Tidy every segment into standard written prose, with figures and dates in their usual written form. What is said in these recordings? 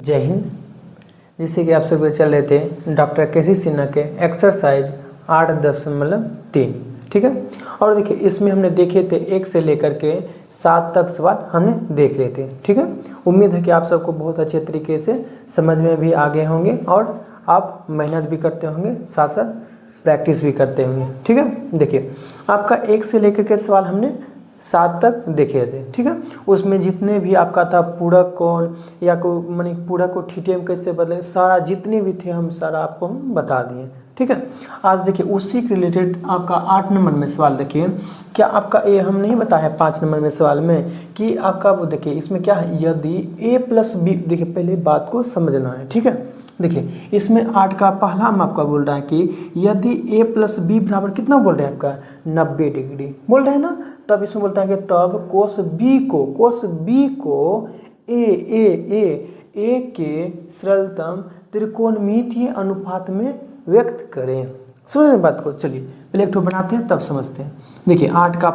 जय हिंद। जिससे कि आप सभी चल रहे थे डॉक्टर के सी सिन्हा के एक्सरसाइज 8.3, ठीक है। और देखिए इसमें हमने देखे थे 1 से लेकर के 7 तक सवाल हमने देख रहे थे, ठीक है। उम्मीद है कि आप सबको बहुत अच्छे तरीके से समझ में भी आ गए होंगे और आप मेहनत भी करते होंगे, साथ साथ प्रैक्टिस भी करते होंगे, ठीक है। देखिए आपका 1 से लेकर के सवाल हमने 7 तक देखे थे, ठीक है। उसमें जितने भी आपका था पूरक कोण या को मानी पूरक को थीटा में कैसे बदलें, सारा जितने भी थे हम सारा आपको हम बता दिए, ठीक है। आज देखिए उसी के रिलेटेड आपका 8 नंबर में सवाल देखिए। क्या आपका ये हम नहीं बताया 5 नंबर में सवाल में कि आपका वो देखिए इसमें क्या है, यदि a + b, देखिए पहले बात को समझना है, ठीक है। देखिए इसमें 8 का पहला हम आपका बोल रहा है कि यदि a + b बराबर कितना बोल रहे हैं आपका 90 डिग्री बोल रहे हैं ना, तब इसमें बोलता है कि तब कोस b को a के सरलतम त्रिकोणमितीय अनुपात में व्यक्त करें। समझ रहे बात को। चलिए पहले एक ठो बनाते हैं तब समझते हैं। देखिए 8 का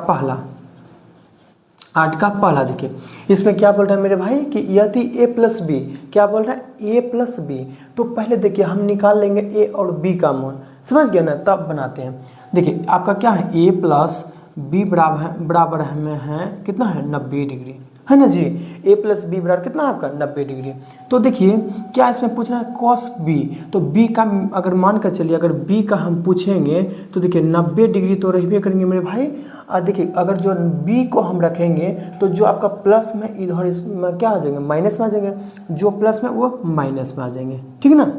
पहला देखिए इसमें क्या बोल रहा है मेरे भाई कि यदि a + b, क्या बोल रहा है a + b, तो पहले देखिए हम निकाल लेंगे a और b का मान, समझ गया ना, तब बनाते हैं। देखिए आपका क्या है a + b बराबर हमें है कितना है 90 डिग्री, है ना जी। a + b बराबर कितना आपका 90 डिग्री। तो देखिए क्या इसमें पूछना है cos b, तो b का अगर मान कर चलिए अगर b का हम पूछेंगे तो देखिए 90 डिग्री तो रहबे करेंगे मेरे भाई। और देखिए अगर जो b को हम रखेंगे तो जो आपका प्लस में इधर इसमें क्या आ जाएंगे माइनस में आ जाएंगे, जो प्लस में वो माइनस में आ जाएंगे, ठीक है ना।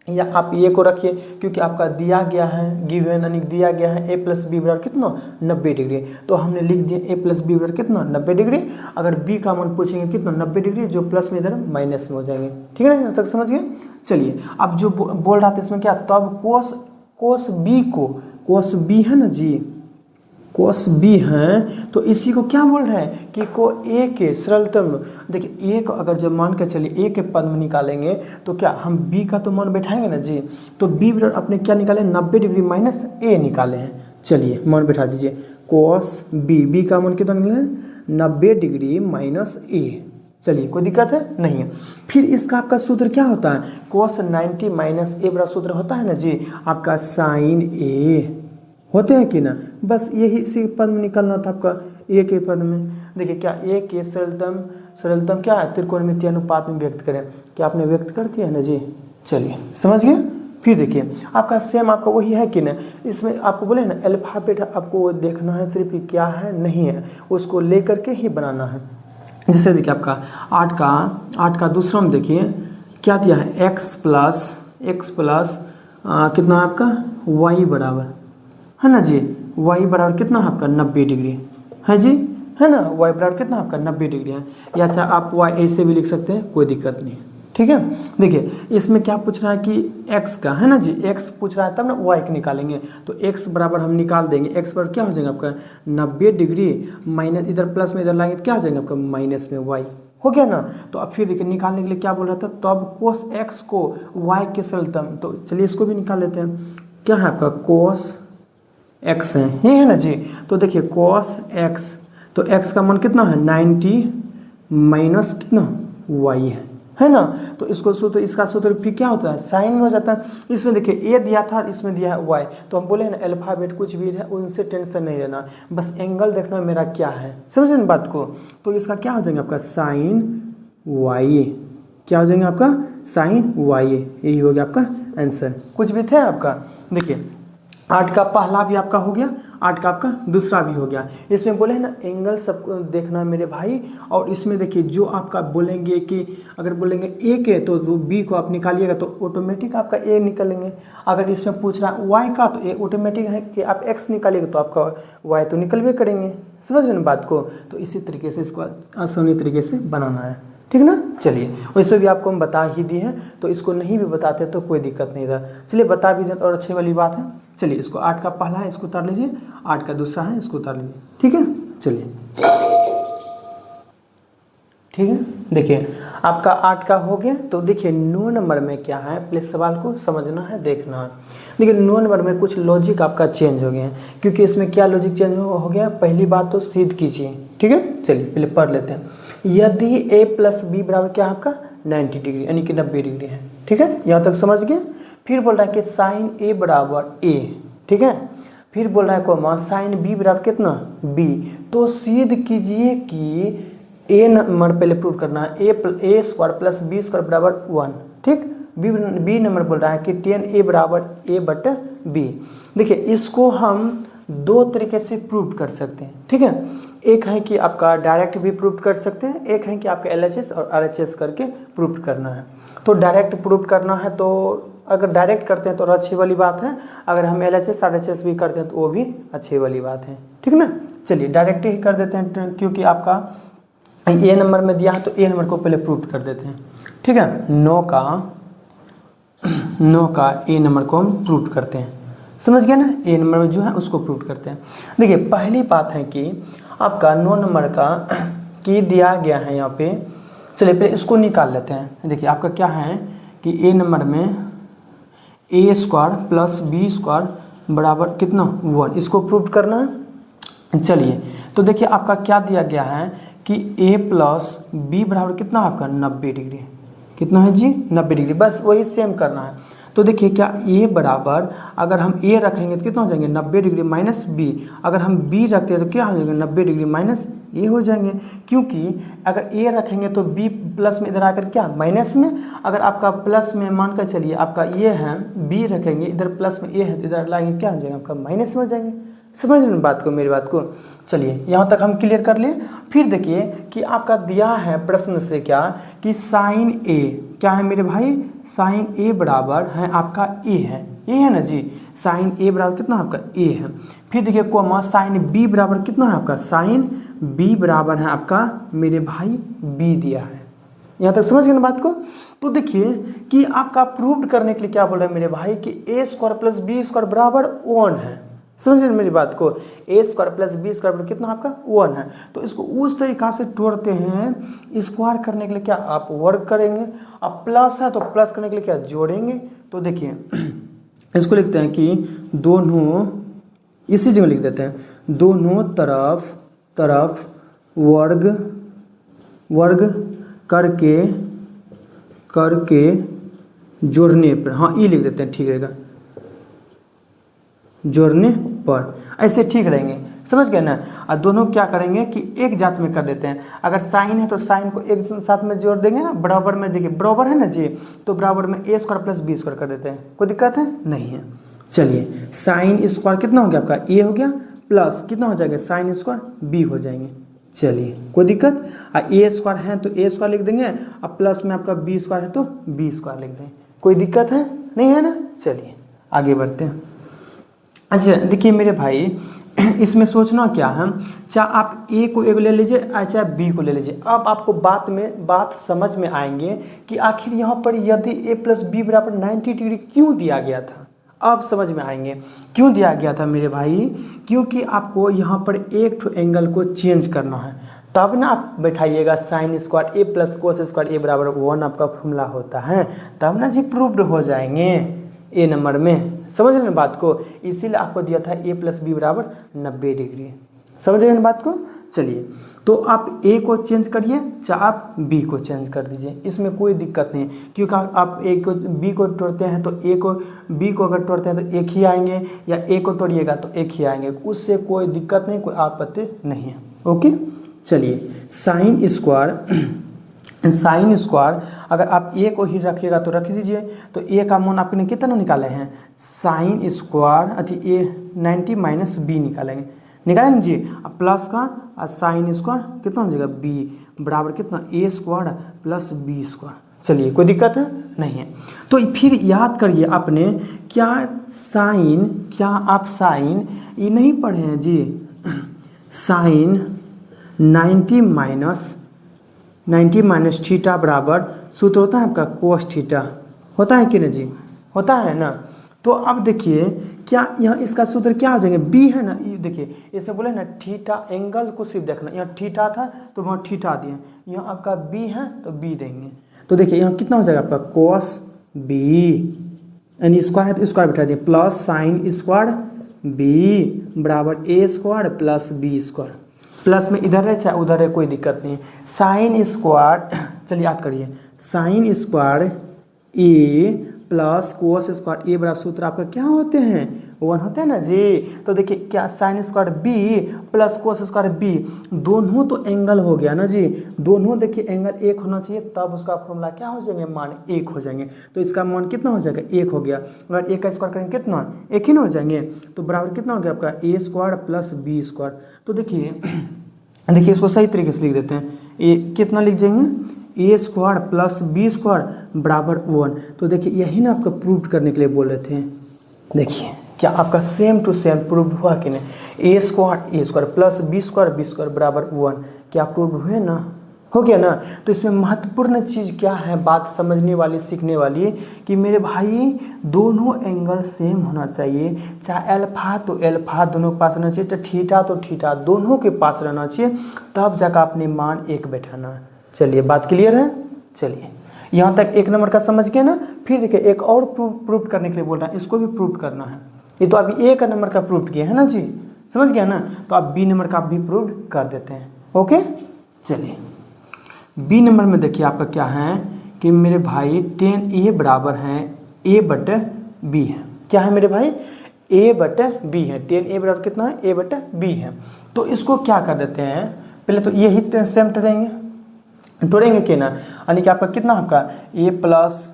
या आप ये को रखिए क्योंकि आपका दिया गया है गिवन यानी दिया गया है a + b बराबर कितना 90 डिग्री, तो हमने लिख दिया a + b बराबर कितना 90 डिग्री। अगर b का मान पूछेंगे कितना 90 डिग्री, जो प्लस में इधर माइनस में हो जाएंगे, ठीक है ना, यहाँ तक समझ गए। चलिए अब जो बोल रहा था इसमें क्या, तब कोस b है ना जी, कोस b है, तो इसी को क्या बोल रहे हैं कि को a के सरलतम, देखिए a को अगर जब मान के चलिए a के पद में निकालेंगे तो क्या हम b का तो मान बैठाएंगे ना जी, तो b बराबर अपने क्या निकाले 90 डिग्री माइनस a निकाले हैं। चलिए मान बैठा दीजिए कोस b का मान कितना निकाले 90 डिग्री माइनस a। चलिए कोई दिक्कत है नहीं है। फिर इसका आपका सूत्र क्या होता है, कोस 90 माइनस a बड़ा सूत्र होता है ना जी आपका साइन a, होते हैं कि ना, बस यही इसी पद में निकलना था आपका a के पद में। देखिए क्या a के सरलतम क्या है त्रिकोणमितीय अनुपात में व्यक्त करें, क्या आपने व्यक्त कर दिया है ना जी। चलिए समझ गए। फिर देखिए आपका सेम आपका वही है कि ना, इसमें आपको बोले ना अल्फाबेट आपको देखना है सिर्फ क्या है नहीं है, उसको लेकर के ही बनाना है। जैसे देखिए आपका 8 का दूसरा में देखिए क्या दिया है x प्लस कितना है आपका y बराबर, है ना जी, y बराबर कितना है आपका 90 डिग्री, है जी, है ना, y बराबर कितना आपका 90 डिग्री है। या चाहे आप y ऐसे भी लिख सकते हैं, कोई दिक्कत नहीं, ठीक है। देखिए इसमें क्या पूछ रहा है कि x का, है ना जी, x पूछ रहा है तब ना y के निकालेंगे, तो x बराबर हम निकाल देंगे, x बराबर क्या हो जाएगा आपका 90 डिग्री माइनस इधर प्लस में इधर लाएंगे तो क्या हो जाएगा आपका माइनस में y, हो गया ना। तो अब फिर देखिए निकालने के लिए क्या बोल रहा था, तब कोस x को y के सरलतम, तो चलिए इसको भी निकाल लेते हैं। क्या है आपका कोस x है, ये है ना जी, तो देखिए कोस x, तो x का मान कितना है 90 माइनस कितना y है ना, तो इसको सूत्र इसका सूत्र फिर क्या होता है साइन में हो जाता है। इसमें देखिए a दिया था, इसमें दिया है y, तो हम बोले ना अल्फाबेट कुछ भी है उनसे टेंशन नहीं लेना, बस एंगल देखना मेरा क्या है, समझ रहे बात को। तो इसका क्या हो जाएगा आपका साइन y, क्या हो जाएगा आपका साइन y, यही हो गया आपका आंसर। कुछ भी थे आपका। देखिए 8 का पहला भी आपका हो गया, 8 का आपका दूसरा भी हो गया। इसमें बोले ना एंगल सबको देखना मेरे भाई, और इसमें देखिए जो आपका बोलेंगे कि अगर बोलेंगे a के तो b को आप निकालिएगा तो ऑटोमेटिक आपका a निकलेंगे। अगर इसमें पूछ रहा है y का तो a ऑटोमेटिक है कि आप x निकालिएगा तो आपका y तो निकलवे करेंगे, समझ रहे ना बात को। तो इसी तरीके से इसको आसानी तरीके से बनाना है, ठीक ना। चलिए वैसे भी आपको हम बता ही दिए हैं, तो इसको नहीं भी बताते तो कोई दिक्कत नहीं था, चलिए बता भी दें और अच्छी वाली बात है। चलिए इसको 8 का पहला है इसको उतार लीजिए, 8 का दूसरा है इसको उतार लीजिए, ठीक है। चलिए ठीक है, देखिए आपका 8 का हो गया। तो देखिए 9 नंबर में क्या है, पहले सवाल को समझना है देखना है। देखिए 9 नंबर में कुछ लॉजिक आपका चेंज हो गया है, क्योंकि इसमें क्या लॉजिक चेंज हो गया, पहली बात तो सिद्ध कीजिए, ठीक है। चलिए पहले पढ़ लेते हैं। यदि a + b बराबर क्या आपका 90 डिग्री यानी कि 90 डिग्री है। ठीक है, यहाँ तक समझ गए। फिर बोल रहा है कि साइन ए बराबर ए। ठीक है, फिर बोल रहा है कोमा साइन बी बराबर कितना बी। तो सिद्ध कीजिए कि ए नंबर पहले प्रूव करना है ए स्क्वायर प्लस बी स्क्वायर बराबर 1। ठीक, बी नंबर बोल रहा है कि 10a बराबर a बट बी। देखिए इसको हम दो तरीके से प्रूव कर सकते हैं। ठीक है, एक है कि आपका डायरेक्ट भी प्रूव कर सकते हैं, एक है कि आपका LHS और RHS करके प्रूव करना है। तो डायरेक्ट प्रूव करना है तो अगर डायरेक्ट करते हैं तो अच्छी वाली बात है, अगर हम LHS RHS भी करते हैं तो वो भी अच्छी वाली बात है। ठीक है ना, चलिए डायरेक्ट ही कर देते हैं क्योंकि आपका ए नंबर में दिया है तो ए नंबर को पहले प्रूव कर देते हैं। ठीक है, 9 का ए नंबर को हम प्रूव करते हैं। समझ गए ना, ए नंबर में जो है उसको प्रूव करते हैं। देखिए पहली बात है कि आपका 9 नंबर का की दिया गया है यहाँ पे। चलिए पहले इसको निकाल लेते हैं। देखिए आपका क्या है कि ए नंबर में ए स्क्वायर प्लस बी स्क्वायर बराबर कितना 1, इसको प्रूव करना है। चलिए तो देखिए आपका क्या दिया गया है कि ए प्लस बी बराबर कितना आपका 90 डिग्री। कितना है जी 90 डिग्री, बस वही सेम करना है। तो देखिए क्या ए बराबर अगर हम ए रखेंगे तो कितना हो जाएंगे 90 डिग्री माइनस बी, अगर हम बी रखते हैं तो क्या हो जाएगा 90 डिग्री माइनस ए हो जाएंगे, क्योंकि अगर ए रखेंगे तो बी प्लस में इधर आकर क्या माइनस में, अगर आपका प्लस में मान कर चलिए आपका ये है बी रखेंगे इधर प्लस में ए है तो इधर लाएंगे क्या हो जाएगा आपका माइनस में हो जाएंगे। समझ रहे बात को, मेरी बात को। चलिए यहाँ तक हम क्लियर कर लिए। फिर देखिए कि आपका दिया है प्रश्न से क्या कि साइन ए क्या है मेरे भाई, साइन ए बराबर है आपका ए है, ये है ना जी, साइन ए बराबर कितना आपका ए है। फिर देखिए कोमा साइन बी बराबर कितना है आपका, साइन बी बराबर है आपका मेरे भाई बी दिया है। यहाँ तक समझ गए ना बात को। तो देखिए कि आपका प्रूव करने के लिए क्या बोल रहे हैं मेरे भाई कि ए स्क्वायर प्लस बी स्क्वायर बराबर 1 है। समझ रहे मेरी बात को, ए स्क्वायर प्लस बी स्क्वायर कितना आपका 1 है। तो इसको उस तरीका से तोड़ते हैं, स्क्वायर करने के लिए क्या आप वर्ग करेंगे, अब प्लस है तो प्लस करने के लिए क्या जोड़ेंगे। तो देखिए इसको लिखते हैं कि दोनों, इसी जगह लिख देते हैं, दोनों तरफ वर्ग करके जोड़ने पर, हाँ ये लिख देते हैं ठीक रहेगा, जोड़ने पर, ऐसे ठीक रहेंगे। समझ गए ना। और दोनों क्या करेंगे कि एक जात में कर देते हैं, अगर साइन है तो साइन को एक साथ में जोड़ देंगे, बराबर में देखिए बराबर है ना जी, तो बराबर में ए स्क्वायर प्लस बी स्क्वायर कर देते हैं, कोई दिक्कत है नहीं है। चलिए साइन स्क्वायर कितना हो गया आपका ए हो गया, प्लस कितना हो जाएगा साइन स्क्वायर बी हो जाएंगे। चलिए कोई दिक्कत, ए स्क्वायर है तो ए स्क्वायर लिख देंगे, अब प्लस में आपका बी स्क्वायर है तो बी स्क्वायर लिख देंगे, कोई दिक्कत है नहीं है ना। चलिए आगे बढ़ते हैं। अच्छा देखिए मेरे भाई इसमें सोचना क्या है, चाहे आप ए को एक ले लीजिए चाहे बी को ले लीजिए, अब आपको बात समझ में आएंगे कि आखिर यहाँ पर यदि ए प्लस बी बराबर 90 डिग्री क्यों दिया गया था। अब समझ में आएंगे क्यों दिया गया था मेरे भाई, क्योंकि आपको यहाँ पर एक तो एंगल को चेंज करना है, तब ना आप बैठाइएगा sine square A plus cos square A बराबर 1 आपका फॉर्मूला होता है, तब ना जी प्रूव्ड हो जाएंगे ए नंबर में। समझ रहे हैं बात को, इसीलिए आपको दिया था ए प्लस बी बराबर 90 डिग्री। समझ रहे हैं बात को। चलिए तो आप ए को चेंज करिए चाहे आप बी को चेंज कर दीजिए, इसमें कोई दिक्कत नहीं, क्योंकि आप ए को बी को तोड़ते हैं तो ए को बी को अगर तोड़ते हैं तो एक ही आएंगे, या ए को तोड़िएगा तो एक ही आएंगे, उससे कोई दिक्कत नहीं, कोई आपत्ति नहीं है। ओके चलिए साइन स्क्वायर अगर आप ए को ही रखिएगा तो रख दीजिए, तो ए का मान आपने कितना निकाले हैं, साइन स्क्वायर ए 90 माइनस बी निकालेंगे, निकालें ना जी, अब प्लस का साइन स्क्वायर कितना हो जाएगा बी बराबर कितना ए स्क्वायर प्लस बी स्क्वायर। चलिए कोई दिक्कत है नहीं है। तो फिर याद करिए आपने क्या आप साइन ये नहीं पढ़े हैं जी, साइन 90 माइनस थीटा बराबर सूत्र होता है आपका कोस थीटा, होता है कि नहीं जी, होता है ना। तो अब देखिए क्या यहाँ इसका सूत्र क्या हो जाएंगे, बी है ना, ये देखिए इसे बोले ना थीटा, एंगल को सिर्फ देखना, यहाँ थीटा था तो वहाँ थीटा दिए, यहाँ आपका बी है तो बी देंगे। तो देखिए यहाँ कितना हो जाएगा आपका कोस बी, यानी स्क्वायर है तो स्क्वायर बैठा दिए, प्लस साइन स्क्वायर बी बराबर A square plus B square, plus में इधर है चाहे उधर है कोई दिक्कत नहीं। साइन स्क्वायर चलिए याद करिए, sine square A plus cos square A बराबर सूत्र आपका क्या होते हैं 1 होते हैं ना जी। तो देखिए क्या sine square B plus cos square B, दोनों तो एंगल हो गया ना जी, दोनों देखिए एंगल एक होना चाहिए, तब उसका फॉर्मूला क्या हो जाएंगे, मान एक हो जाएंगे। तो इसका मान कितना हो जाएगा, एक हो गया। अगर एक का स्क्वायर करेंगे कितना, एक ही ना हो जाएंगे। तो बराबर कितना हो गया आपका ए स्क्वायर प्लस बी स्क्वायर। तो देखिए इसको सही तरीके से लिख देते हैं, ए कितना लिख जाएंगे, ए स्क्वायर प्लस बी स्क्वायर बराबर 1। तो देखिए यही ना आपका प्रूव करने के लिए बोल रहे थे। देखिए क्या आपका सेम टू सेम प्रूव हुआ कि नहीं, ए स्क्वायर प्लस बी स्क्वायर बराबर 1, क्या प्रूव हुए ना, हो गया ना। तो इसमें महत्वपूर्ण चीज़ क्या है, बात समझने वाली सीखने वाली, कि मेरे भाई दोनों एंगल सेम होना चाहिए, चाहे अल्फा तो अल्फा दोनों के पास रहना चाहिए, चाहे थीटा तो थीटा दोनों के पास रहना चाहिए, तब जाकर अपने मान एक बैठाना। चलिए बात क्लियर है। चलिए यहाँ तक एक नंबर का समझ गए ना। फिर देखिए एक और प्रूव करने के लिए बोल रहा है, इसको भी प्रूव करना है। ये तो अभी एक नंबर का प्रूव किया है ना जी, समझ गया ना। तो आप बी नंबर का भी प्रूव कर देते हैं। ओके चलिए बी नंबर में देखिए आपका क्या है कि मेरे भाई 10a बराबर है a बटे b है। क्या है मेरे भाई, a बटे b है। 10a बराबर कितना है, a बटे b है। तो इसको क्या कर देते हैं, पहले तो यही सेम तोड़ेंगे कि ना, यानी कि आपका कितना, आपका a प्लस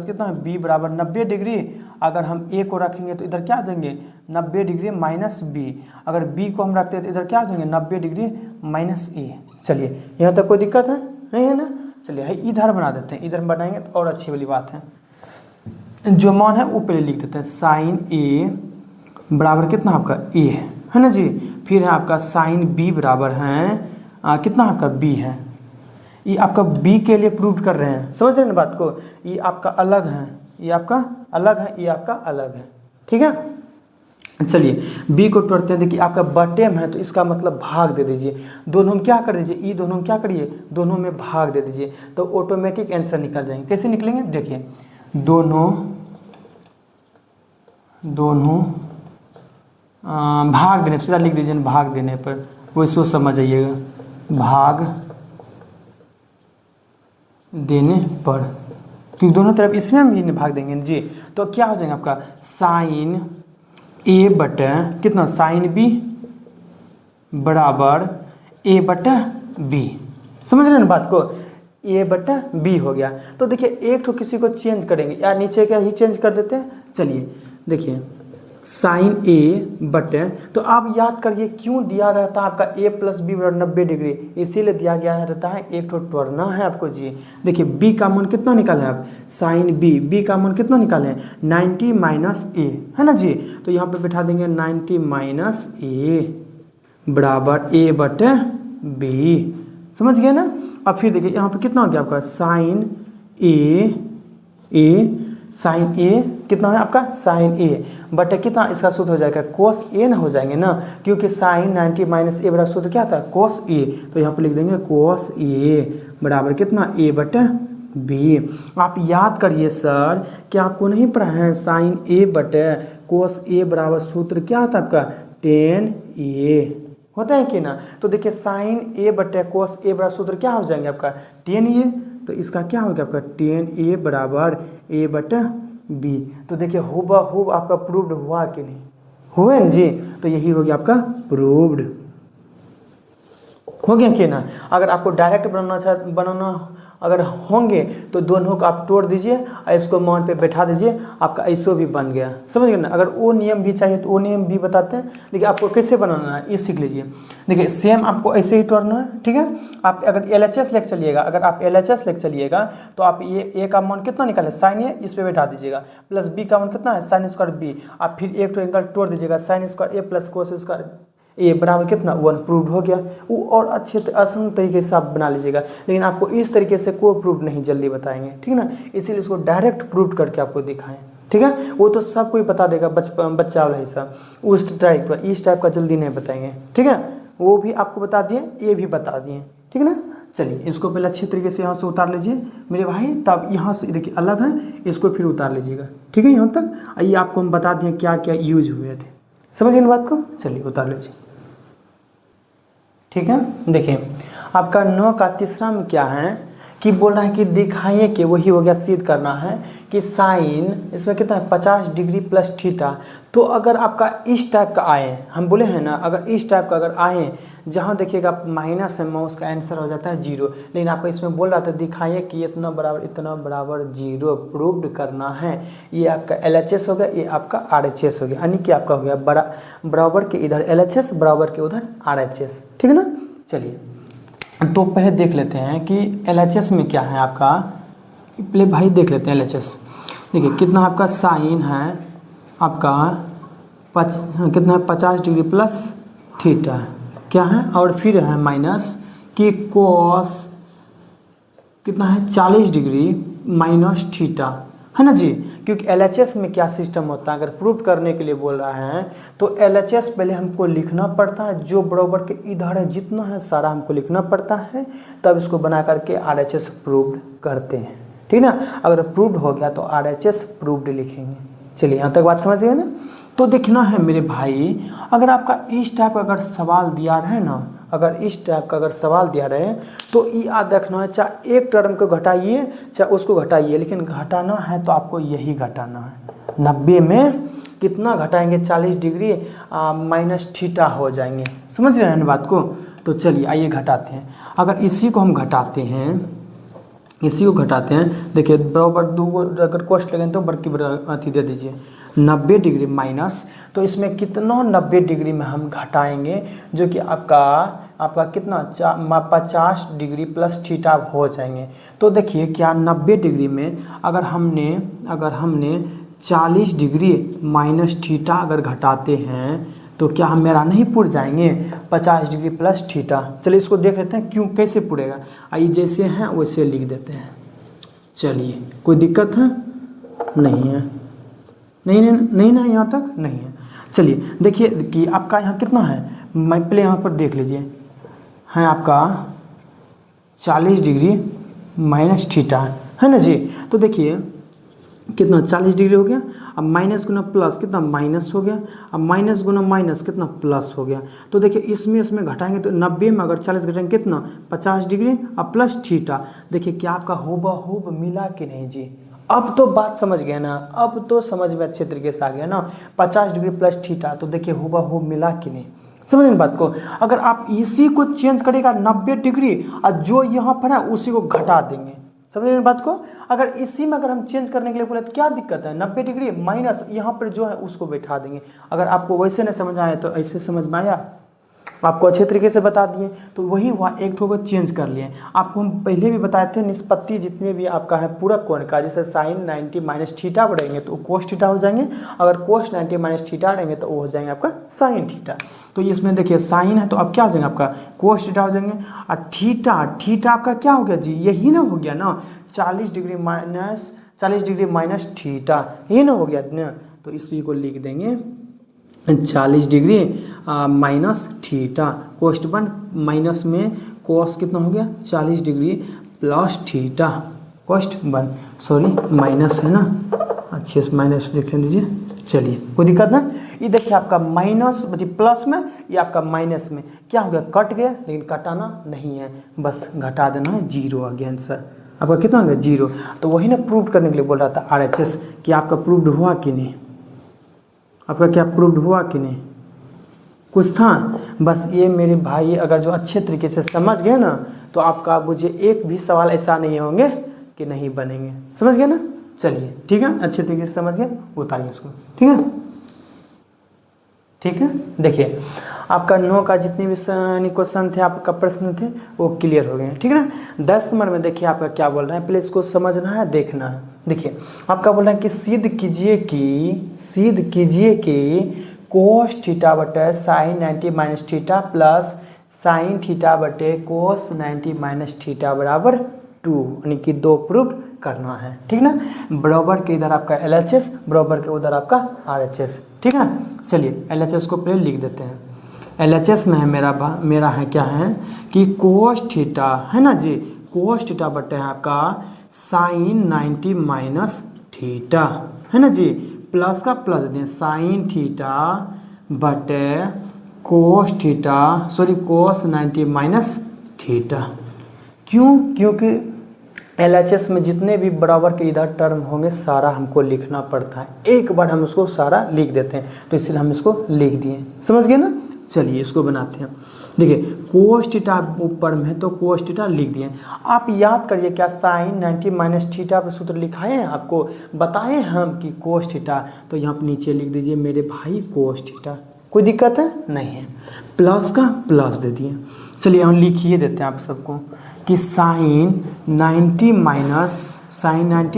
कितना है b बराबर 90 डिग्री। अगर हम a को रखेंगे तो इधर क्या आ जाएंगे 90 डिग्री माइनस b, अगर b को हम रखते हैं तो इधर क्या आ जाएंगे 90 डिग्री माइनस a। चलिए यहाँ तक कोई दिक्कत है नहीं है ना। चलिए इधर बना देते हैं, इधर बनाएंगे तो और अच्छी वाली बात है। जो मान है वो पहले लिख देते हैं, साइन a बराबर कितना आपका a है ना जी। फिर है आपका साइन b बराबर है कितना आपका b है। ये आपका b के लिए प्रूव कर रहे हैं, समझ रहे हैं ना बात को। ये आपका अलग है, ये आपका अलग है, ये आपका अलग है, ठीक है। चलिए b को तोड़ते हैं। देखिए आपका बटे में है तो इसका मतलब भाग दे दीजिए, दोनों में क्या कर दीजिए, ई दोनों में क्या करिए, दोनों में भाग दे दीजिए, तो ऑटोमेटिक आंसर निकल जाएंगे। कैसे निकलेंगे, देखिए दोनों भाग देने पर, सीधा लिख दीजिए भाग देने पर, वो इसको समझ आइएगा, भाग देने पर, क्योंकि दोनों तरफ इसमें हम भी भाग देंगे जी। तो क्या हो जाएगा आपका साइन a बटे कितना, साइन b बराबर a बटे b। समझ रहे हैं ना बात को, a बटे b हो गया। तो देखिए एक तो किसी को चेंज करेंगे या नीचे क्या ही चेंज कर देते हैं। चलिए देखिए साइन a बटे, तो आप याद करिए क्यों दिया रहता है आपका a प्लस बी बराबर 90 डिग्री, इसीलिए दिया गया रहता है, एक तो तोड़ना है आपको जी। देखिए b का मान कितना निकाले आप, साइन b का मान कितना निकाले 90 माइनस a है ना जी। तो यहाँ पे बैठा देंगे 90 माइनस a बराबर a बटे b, समझ गए ना। अब फिर देखिए यहाँ पे कितना हो गया आपका साइन a कितना है आपका साइन a बटे कितना, इसका सूत्र हो जाएगा कोस a ना हो जाएंगे ना, क्योंकि साइन 90 माइनस a बराबर सूत्र क्या था, कोस a। तो यहाँ पे लिख देंगे कोस a बराबर कितना, a बटे b। आप याद करिए सर, क्या आपको नहीं पढ़ा है साइन a बटे कोस a बराबर सूत्र क्या था आपका 10a, होता है कि ना। तो देखिए साइन a बटे कोस a बराबर सूत्र क्या हो जाएंगे आपका 10a। तो इसका क्या हो गया आपका 10a बराबर a बटे b। तो देखिए हुबहू आपका प्रूव्ड हुआ कि नहीं, हुए ना जी। तो यही हो गया आपका प्रूव्ड, हो गया कि ना। अगर आपको डायरेक्ट बनाना अगर होंगे तो दोनों को आप तोड़ दीजिए और इसको मान पे बैठा दीजिए, आपका ऐसो भी बन गया, समझ गए ना। अगर वो नियम भी चाहिए तो वो नियम भी बताते हैं, देखिए आपको कैसे बनाना है ये सीख लीजिए। देखिए सेम आपको ऐसे ही तोड़ना है, ठीक है। आप अगर LHS लेके चलिएगा, अगर आप LHS लेके चलिएगा तो आप ये a का मान कितना निकाले साइन a, इस पे बैठा दीजिएगा, प्लस b का मान कितना है साइन स्क्वायर b। आप फिर एक तो एंगल तोड़ दीजिएगा, sine square a plus cos square A बराबर कितना 1, प्रूव हो गया वो। और अच्छे आसान तरीके से आप बना लीजिएगा, लेकिन आपको इस तरीके से कोई प्रूफ नहीं जल्दी बताएंगे, ठीक है ना। इसीलिए इसको डायरेक्ट प्रूव करके आपको दिखाएं, ठीक है। वो तो सब कोई बता देगा, बच्चा वाला हिस्सा उस टाइप का, इस टाइप का जल्दी नहीं बताएंगे, ठीक है। वो भी आपको बता दिए, ये भी बता दिए, ठीक है ना। चलिए इसको पहले अच्छे तरीके से यहाँ से उतार लीजिए मेरे भाई, तब यहाँ से देखिए अलग है, इसको फिर उतार लीजिएगा, ठीक है। यहाँ तक ये आपको हम बता दिए क्या क्या यूज हुए थे, समझिए ना बात को। चलिए उतार लीजिए, ठीक है। देखिए आपका 9 का तीसरा में क्या है कि बोल रहा है कि दिखाइए कि वही हो गया सिद्ध करना है कि साइन इसमें कितना है 50 डिग्री प्लस थीटा। तो अगर आपका इस टाइप का आए, हम बोले हैं ना अगर इस टाइप का अगर आए जहाँ देखिएगा माइनस है उसका आंसर हो जाता है 0। लेकिन आपको इसमें बोल रहा था दिखाइए कि इतना बराबर 0 प्रूव्ड करना है। ये आपका LHS हो गया, ये आपका RHS हो गया, यानी कि आपका हो गया बराबर के इधर LHS बराबर के उधर RHS। ठीक है ना। चलिए तो पहले देख लेते हैं कि LHS में क्या है आपका, पहले भाई देख लेते हैं LHS। देखिए कितना आपका साइन है आपका कितना है 50 डिग्री प्लस थीटा क्या है, और फिर है माइनस कि कोस कितना है 40 डिग्री माइनस थीटा, है ना जी। क्योंकि LHS में क्या सिस्टम होता है, अगर प्रूफ करने के लिए बोल रहा है तो LHS पहले हमको लिखना पड़ता है, जो बराबर के इधर है जितना है सारा हमको लिखना पड़ता है, तब इसको बना करके RHS प्रूव्ड करते हैं। ठीक ना। अगर प्रूव्ड हो गया तो RHS प्रूव्ड लिखेंगे। चलिए यहाँ तक बात समझ गए ना। तो देखना है मेरे भाई, अगर आपका इस टाइप का अगर सवाल दिया रहे ना, अगर इस टाइप का अगर सवाल दिया रहे तो याद रखना है चाहे एक टर्म को घटाइए चाहे उसको घटाइए, लेकिन घटाना है तो आपको यही घटाना है। 90 में कितना घटाएंगे 40 डिग्री माइनस थीटा हो जाएंगे। समझ रहे हैं ना बात को। तो चलिए आइए घटाते हैं। अगर इसी को हम घटाते हैं, इसी को घटाते हैं, देखिए बराबर दो अगर कोष्ट लगेंगे तो बड़की अथी दे दीजिए 90 डिग्री माइनस, तो इसमें कितना 90 डिग्री में हम घटाएंगे जो कि आपका कितना 50 डिग्री प्लस थीटा हो जाएंगे। तो देखिए क्या 90 डिग्री में अगर हमने 40 डिग्री माइनस थीटा अगर घटाते हैं तो क्या हम मेरा नहीं पुर जाएंगे 50 डिग्री प्लस थीटा। चलिए इसको देख लेते हैं क्यों कैसे पुरेगा। आइए जैसे हैं वैसे लिख देते हैं। चलिए कोई दिक्कत है नहीं है, नहीं ना यहाँ तक नहीं है। चलिए देखिए कि आपका यहाँ कितना है, मैं पहले यहाँ पर देख लीजिए है आपका 40 डिग्री माइनस थीटा है ना जी। तो देखिए कितना 40 डिग्री हो गया, अब माइनस गुना प्लस कितना माइनस हो गया, अब माइनस गुना माइनस कितना प्लस हो गया। तो देखिए इसमें घटाएंगे तो 90 में अगर 40 घटाएंगे कितना 50 डिग्री अब प्लस थीटा। देखिए क्या आपका हुबहू मिला कि नहीं जी। अब तो बात समझ गए ना, अब तो समझ में अच्छे तरीके से आ गया ना। 50 डिग्री प्लस थीटा तो देखिए हुबहू मिला कि नहीं, समझ बात को। अगर आप इसी को चेंज करेगा 90 डिग्री और जो यहाँ पर है उसी को घटा देंगे, समझ बात को। अगर इसी में अगर हम चेंज करने के लिए बोले तो क्या दिक्कत है, 90 डिग्री माइनस यहाँ पर जो है उसको बैठा देंगे। अगर आपको वैसे नहीं समझ आया तो ऐसे समझ में आया, आपको अच्छे तरीके से बता दिए। तो वही हुआ, एक ठो को चेंज कर लिए। आपको हम पहले भी बताए थे निष्पत्ति जितने भी आपका है पूरक कोण का, जैसे साइन 90 माइनस थीटा बढ़ेंगे तो कोस थीटा हो जाएंगे, अगर कोस 90 माइनस थीटा रहेंगे तो वो हो जाएंगे आपका साइन थीटा। तो इसमें देखिए साइन है तो अब क्या हो जाएंगे आपका कोस थीटा हो जाएंगे। और थीटा आपका क्या हो गया जी, यही ना हो गया ना 40 डिग्री माइनस थीटा, यही ना हो गया ना। तो इसी को लिख देंगे 40 डिग्री माइनस थीटा, कोष्ट वन माइनस में कोस कितना हो गया 40 डिग्री प्लस थीटा, कोष्ट वन सॉरी माइनस है ना, अच्छे से माइनस देख दीजिए। चलिए कोई दिक्कत ना। ये देखिए आपका माइनस प्लस में, ये आपका माइनस में क्या हो गया कट गया, लेकिन कटाना नहीं है, बस घटा देना है, 0 आ गया आंसर। आपका कितना हो गया 0। तो वही ना प्रूव करने के लिए बोल रहा था RHS कि आपका प्रूव्ड हुआ कि नहीं, आपका क्या प्रूव्ड हुआ कि नहीं, कुछ था। बस ये मेरे भाई अगर जो अच्छे तरीके से समझ गए ना तो आपका मुझे एक भी सवाल ऐसा नहीं होंगे कि नहीं बनेंगे, समझ गए ना। चलिए ठीक है, अच्छे तरीके से समझ गए, उतारिए इसको। ठीक है, ठीक है। देखिए आपका 9 का जितने भी क्वेश्चन थे, आपका प्रश्न थे वो क्लियर हो गए, ठीक है ना। 10 नंबर में देखिए आपका क्या बोल रहा है, पहले इसको समझना है, देखना है। देखिए आपका बोल रहा है कि सिद्ध कीजिए कि कोस थीटा बटे sine 90 minus theta plus sine theta बटे कोस 90 माइनस थीटा बराबर 2, यानी कि 2 प्रूफ करना है, ठीक ना। बराबर के इधर आपका LHS, बराबर के उधर आपका RHS, ठीक है। चलिए LHS को पहले लिख देते हैं। LHS में है मेरा है क्या है कि कोस थीटा है ना जी, कोस थीटा बटे है आपका साइन 90 माइनस थीटा है ना जी, प्लस का प्लस दें साइन थीटा बटे कोस 90 माइनस थीटा। क्योंकि LHS में जितने भी बराबर के इधर टर्म होंगे सारा हमको लिखना पड़ता है, एक बार हम उसको सारा लिख देते हैं, तो इसलिए हम इसको लिख दिए। समझ गए ना। चलिए इसको बनाते हैं। देखिए कोस थीटा ऊपर में है तो कोस थीटा लिख दिए। आप याद करिए क्या साइन 90 माइनस थीटा पर सूत्र लिखाए हैं, आपको बताए हम कि कोस थीटा, तो यहाँ पर नीचे लिख दीजिए मेरे भाई कोस थीटा। कोई दिक्कत है नहीं है, प्लस का प्लस दे दिए। चलिए हम लिखिए देते हैं आप सबको कि साइन 90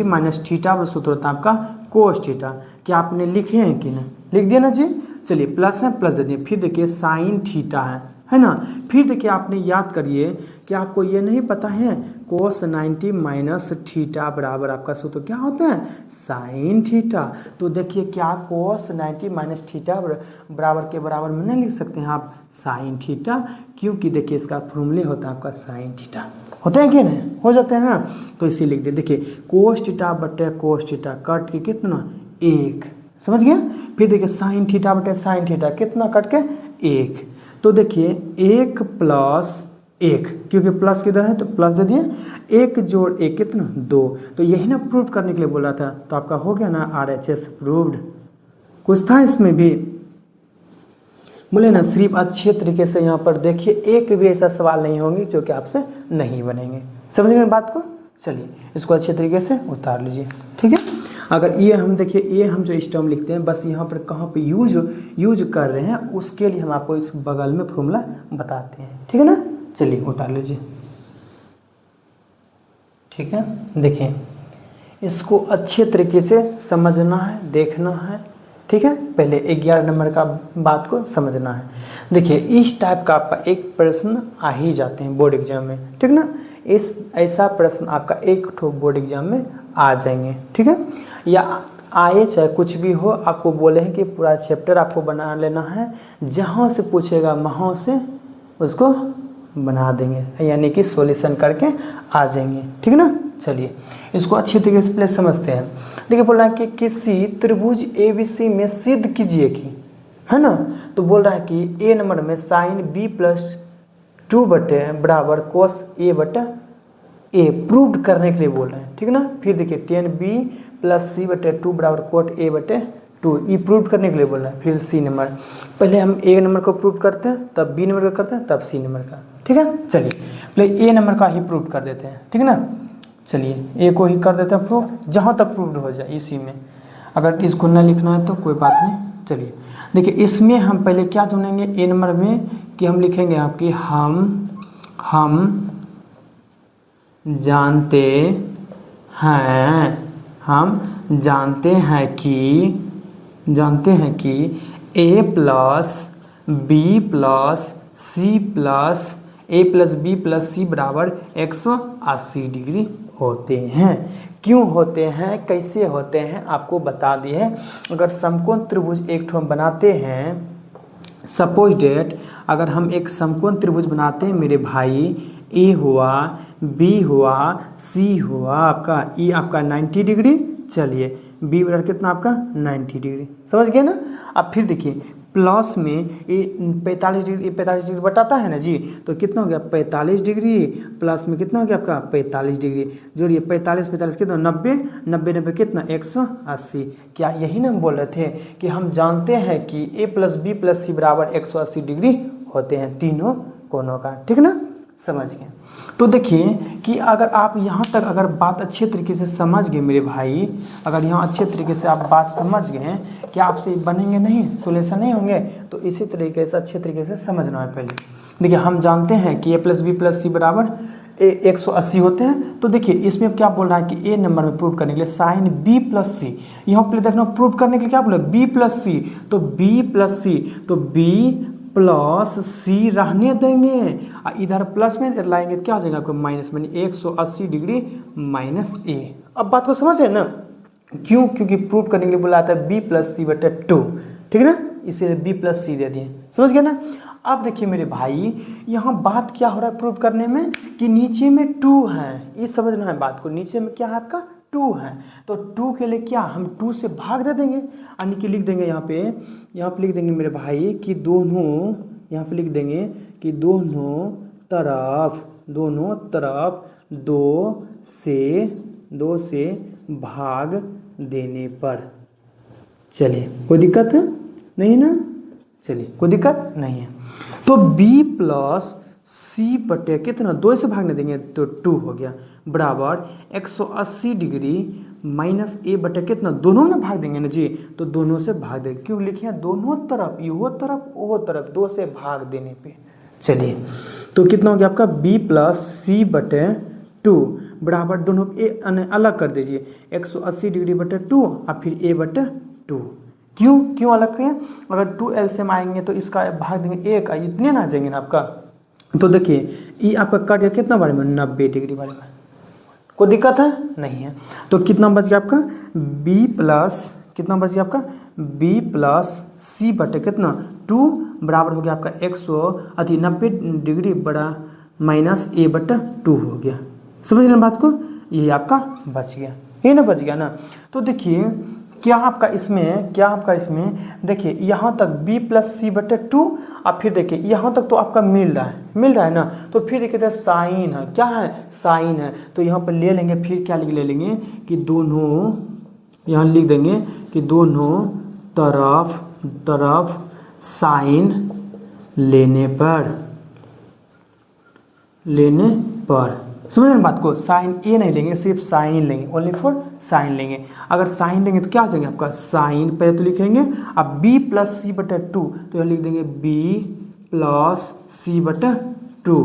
माइनस थीटा पर सूत्र होता है आपका कोस थीटा। क्या आपने लिखे हैं कि नहीं, लिख दिया ना जी। चलिए प्लस है प्लस दे दिए, फिर देखिए साइन थीटा है ना। फिर देखिए आपने याद करिए कि आपको ये नहीं पता है कोस 90 माइनस थीटा बराबर आपका सूत्र क्या होता है, साइन थीटा। तो देखिए क्या कोस 90 माइनस थीटा बराबर के बराबर में नहीं लिख सकते हैं आप साइन थीटा, क्योंकि देखिए इसका फॉर्मूले होता है आपका साइन थीटा। होते हैं कि नहीं, हो जाते हैं ना। तो इसी लिख दे। देखिए कोस थीटा बटे कोस थीटा कट के कितना, एक। समझ गया। फिर देखिए साइन थीटा बटे साइन थीटा कितना कट के, एक। तो देखिए एक प्लस एक, क्योंकि प्लस किधर है तो प्लस दे दिए, एक जोड़ एक कितना, दो। तो यही ना प्रूव करने के लिए बोला था, तो आपका हो गया ना RHS प्रूव्ड। कुछ था इसमें भी, बोले ना सिर्फ अच्छे तरीके से यहाँ पर देखिए, एक भी ऐसा सवाल नहीं होंगे जो कि आपसे नहीं बनेंगे। समझ गए बात को। चलिए इसको अच्छे तरीके से उतार लीजिए, ठीक है। अगर ये हम देखिए, ये हम जो इस टर्म लिखते हैं बस यहाँ पर कहाँ पे यूज कर रहे हैं उसके लिए हम आपको इस बगल में फॉर्मूला बताते हैं, ठीक है ना। चलिए उतार लीजिए, ठीक है। देखिए इसको अच्छे तरीके से समझना है, देखना है, ठीक है। पहले 11 नंबर का बात को समझना है। देखिए इस टाइप का आपका एक प्रश्न आ ही जाते हैं बोर्ड एग्जाम में, ठीक ना। इस ऐसा प्रश्न आपका एक ठो बोर्ड एग्जाम में आ जाएंगे, ठीक है। या आए चाहे कुछ भी हो, आपको बोले हैं कि पूरा चैप्टर आपको बना लेना है, जहाँ से पूछेगा वहाँ से उसको बना देंगे, यानी कि सॉल्यूशन करके आ जाएंगे, ठीक है ना। चलिए इसको अच्छी तरीके से पहले समझते हैं। देखिए बोल रहा है कि किसी त्रिभुज ABC में सिद्ध कीजिए कि, है ना। तो बोल रहा है कि A नंबर में साइन B+2 बटे बराबर कोस A बटा A प्रूव्ड करने के लिए बोल रहे हैं, ठीक है ना। फिर देखिए tan B+C/2 बराबर कोट A बटे 2, ये प्रूव करने के लिए बोल रहा है। फिर C नंबर, पहले हम A नंबर को प्रूव करते हैं, तब B नंबर का करते हैं, तब C नंबर का, ठीक है। चलिए पहले A नंबर का ही प्रूव कर देते हैं, ठीक है ना। चलिए A को ही कर देते हैं प्रूव, जहाँ तक प्रूव्ड हो जाए इसी में। अगर इसको न लिखना है तो कोई बात नहीं। चलिए देखिए इसमें हम पहले क्या चुनेंगे A नंबर में कि हम लिखेंगे आपकी हम जानते हैं कि A+B+C बराबर 180 डिग्री होते हैं। क्यों होते हैं, कैसे होते हैं, आपको बता दिए। अगर समकोण त्रिभुज एक ठो बनाते हैं, सपोज डेट अगर हम एक समकोण त्रिभुज बनाते हैं मेरे भाई, A हुआ, B हुआ, C हुआ, आपका E आपका 90 डिग्री, चलिए B बराबर कितना आपका 90 डिग्री। समझ गए ना। अब फिर देखिए प्लस में ये 45 डिग्री बताता है ना जी, तो कितना हो गया 45 डिग्री, प्लस में कितना हो गया आपका 45 डिग्री, जोड़िए 45 कितना 90 कितना 180। क्या यही ना हम बोल रहे थे कि हम जानते हैं कि A+B+C बराबर 180 डिग्री होते हैं तीनों कोनों का, ठीक ना। समझ गए। तो देखिए कि अगर आप यहाँ तक अगर बात अच्छे तरीके से समझ गए मेरे भाई, अगर यहाँ अच्छे तरीके से आप बात समझ गए, क्या आपसे बनेंगे नहीं, सोल्यूशन नहीं होंगे। तो इसी तरीके से अच्छे तरीके से समझना है। पहले देखिए हम जानते हैं कि A+B+C बराबर 180 होते हैं। तो देखिए इसमें क्या बोल रहा है कि A नंबर में प्रूव करने के लिए साइन B+C, यहाँ पहले देखना प्रूव करने के लिए क्या बोले B+C, तो B+C, तो B+C रहने देंगे, इधर प्लस में लाएंगे क्या हो जाएगा आपको माइनस, मानी 180 डिग्री माइनस A। अब बात को समझ रहे हैं ना, क्यों, क्योंकि प्रूव करने के लिए बोला था B+C/2, ठीक है ना, इसीलिए B+C दे दिए। समझ गए ना। अब देखिए मेरे भाई यहाँ बात क्या हो रहा है प्रूव करने में कि नीचे में 2 है, ये समझना है बात को। नीचे में क्या है आपका 2 है, तो 2 के लिए क्या हम 2 से भाग दे देंगे, यानी कि लिख देंगे यहाँ पे लिख देंगे मेरे भाई कि दोनों, यहाँ पे लिख देंगे कि दोनों तरफ, दोनों तरफ दो से भाग देने पर। चलिए कोई दिक्कत है नहीं ना, चलिए कोई दिक्कत नहीं है। तो b प्लस सी बटे कितना, 2 से भागने देंगे तो 2 हो गया, बराबर 180 डिग्री माइनस ए बटे कितना, दोनों ना भाग देंगे ना जी, तो दोनों से भाग देंगे। क्यों लिखे दोनों तरफ, यो तरफ वो तरफ 2 से भाग देने पे। चलिए तो कितना हो गया आपका b प्लस सी बटे 2 बराबर दोनों ए अलग कर दीजिए, 180 डिग्री बटे 2 और फिर a बटे 2। क्यों अलग करें, अगर 2 एलसीएम आएंगे तो इसका भाग देंगे 1 इतने ना आ जाएंगे ना आपका। तो देखिए ये आपका कट गया कितना बारे में, 90 डिग्री बारे में। कोई दिक्कत है नहीं है। तो कितना बच गया आपका b प्लस, कितना बच गया आपका b प्लस सी बटे कितना 2 बराबर हो गया आपका 90 डिग्री बड़ा माइनस ए बटा 2 हो गया। समझ रहे बात को, ये आपका बच गया, ये ना बच गया ना। तो देखिए क्या आपका इसमें देखिए यहाँ तक b प्लस सी बटे 2 और फिर देखिए यहाँ तक तो आपका मिल रहा है ना। तो फिर देखिए साइन है, क्या है साइन है, तो यहाँ पर ले लेंगे, फिर क्या ले लेंगे कि दोनों, यहाँ लिख देंगे कि दोनों तरफ साइन लेने पर समझ रहे बात को, साइन ए नहीं लेंगे, सिर्फ साइन लेंगे, ओनली फॉर साइन लेंगे। अगर साइन लेंगे तो क्या हो जाएंगे आपका साइन, पहले तो लिखेंगे, अब b प्लस सी बटे 2 तो यहाँ लिख देंगे b प्लस सी बटे 2,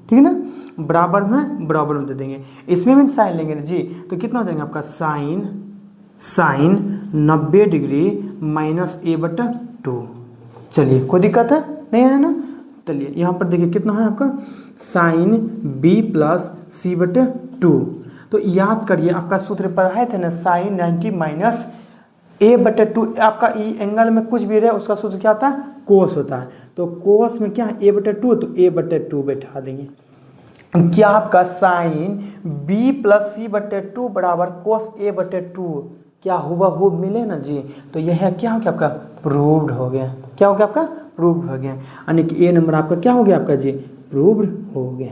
ठीक है ना, बराबर में दे देंगे। इसमें भी साइन लेंगे ना जी, तो कितना हो जाएगा आपका साइन 90 डिग्री माइनस ए बटे 2। चलिए कोई दिक्कत है नहीं है ना। चलिए यहाँ पर देखिए कितना है आपका साइन b प्लस सी बटे 2। तो याद करिए आपका सूत्र पढ़ाए थे ना, साइन 90 माइनस ए बटे 2, आपका ई एंगल में कुछ भी रहे उसका सूत्र क्या होता है, कोस होता है। तो कोस में क्या है ए बटे 2, तो ए बटे 2 बैठा देंगे। क्या आपका साइन b प्लस सी बटे 2 बराबर कोस ए बटे 2 क्या हुआ मिले ना जी। तो यह क्या हो गया आपका प्रूव्ड हो गया, क्या हो गया आपका प्रूव्ड हो गया, यानी कि ए नंबर आपका क्या हो गया आपका जी प्रूव्ड हो गया।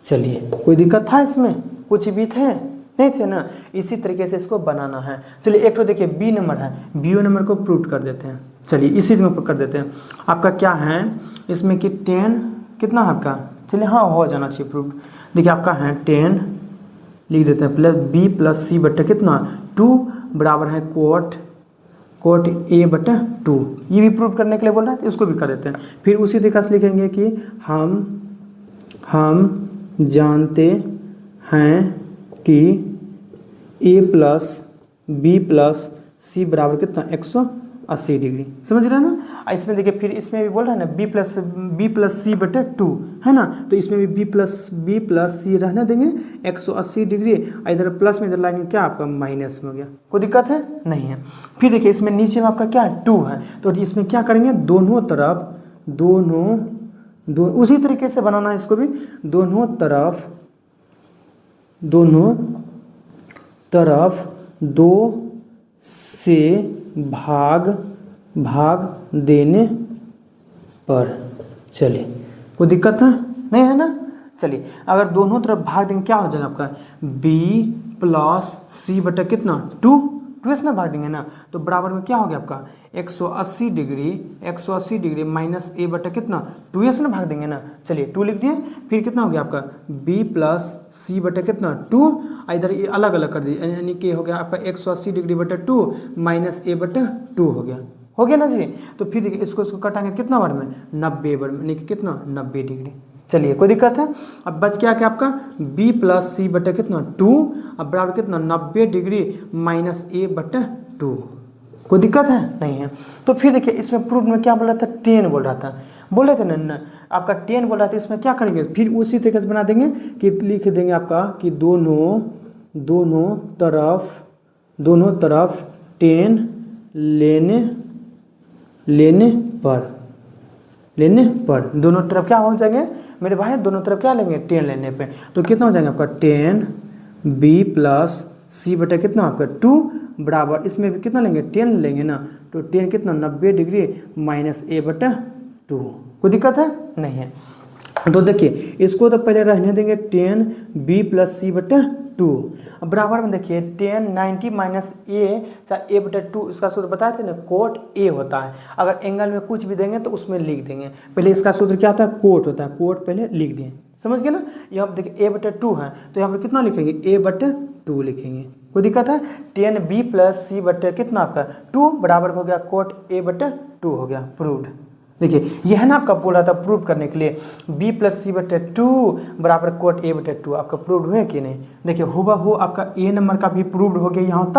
चलिए कोई दिक्कत था इसमें, कुछ भी थे नहीं थे ना, इसी तरीके से इसको बनाना है। चलिए एक तो देखिए बी नंबर है, बी नंबर को प्रूव कर देते हैं। चलिए इसी में कर देते हैं। आपका क्या है इसमें कि 10 कितना है आपका, चलिए हाँ हो जाना चाहिए प्रूव। देखिए आपका है 10 लिख देते हैं प्लस b प्लस सी बटे कितना 2 बराबर है कोट ए बटा 2। ये भी प्रूव करने के लिए बोल रहा है, तो इसको भी कर देते हैं। फिर उसी तरीके से लिखेंगे कि हम जानते हैं कि ए प्लस बी प्लस सी बराबर कितना 180 डिग्री। समझ रहे हैं ना। इसमें देखिए फिर इसमें भी बोल रहा है ना b प्लस सी बटे 2 है ना, तो इसमें भी b प्लस सी रहने देंगे 180 डिग्री, इधर प्लस में इधर लाएंगे क्या आपका माइनस में हो गया। कोई दिक्कत है नहीं है। फिर देखिए इसमें नीचे में आपका क्या है 2 है, तो इसमें क्या करेंगे दोनों उसी तरीके से बनाना है इसको भी, दोनों तरफ 2 से भाग देने पर। चलिए कोई दिक्कत है नहीं है ना। चलिए अगर दोनों तरफ भाग देंगे क्या हो जाएगा आपका b प्लस सी बटा कितना 2 से ना भाग देंगे ना, तो बराबर में क्या हो गया आपका 180 डिग्री माइनस ए बटा कितना 2 से ना भाग देंगे ना। चलिए 2 लिख दिए, फिर कितना हो गया आपका b प्लस सी बटा कितना 2, इधर ये अलग अलग कर दीजिए, यानी कि हो गया आपका 180 डिग्री बटा 2 माइनस ए बटा 2 हो गया ना जी। तो फिर देखिए इसको कटाएंगे कितना बार में 90 बार में, यानी कि कितना 90 डिग्री। चलिए कोई दिक्कत है। अब बच गया क्या आपका b प्लस सी बटा कितना 2 अब बराबर कितना 90 डिग्री माइनस ए बटा 2। कोई दिक्कत है नहीं है। तो फिर देखिए इसमें प्रूफ में क्या बोल रहा था 10 बोल रहा था, बोले थे ना आपका 10 बोल रहा था। इसमें क्या करेंगे फिर उसी तरीके से बना देंगे कि लिख देंगे आपका कि दोनों तरफ 10 लेने पर दोनों तरफ क्या हो जाएंगे मेरे भाई, दोनों तरफ क्या लेंगे 10 लेने पे, तो कितना हो जाएगा आपका 10 b प्लस सी बटा कितना आपका 2 बराबर इसमें भी कितना लेंगे 10 लेंगे ना, तो 10 कितना 90 डिग्री माइनस ए बटा 2। कोई दिक्कत है नहीं है। तो देखिए इसको तो पहले रहने देंगे 10b प्लस सी बटे 2। अब बराबर में देखिए 10 90 माइनस ए चाहे ए बटे 2, इसका सूत्र बताए थे ना, कोट ए होता है। अगर एंगल में कुछ भी देंगे तो उसमें लिख देंगे। पहले इसका सूत्र क्या होता है, कोट होता है, कोट पहले लिख दें, समझ गए ना। यहाँ पर देखिए ए बटे 2 है तो यहाँ पर कितना लिखेंगे, ए बटे 2 लिखेंगे, कोई दिक्कत है। 10b प्लस सी बटे कितना आपका 2 बराबर हो गया कोट ए बटे 2 हो गया, प्रूव्ड। देखिए यह है ना आपका बोल रहा था प्रूव करने के लिए b प्लस सी बटे 2 बराबर कोट ए बटे 2, आपका प्रूव्ड हुए कि नहीं। देखिए हुबहू आपका ए नंबर का भी प्रूव्ड हो गया, यहाँ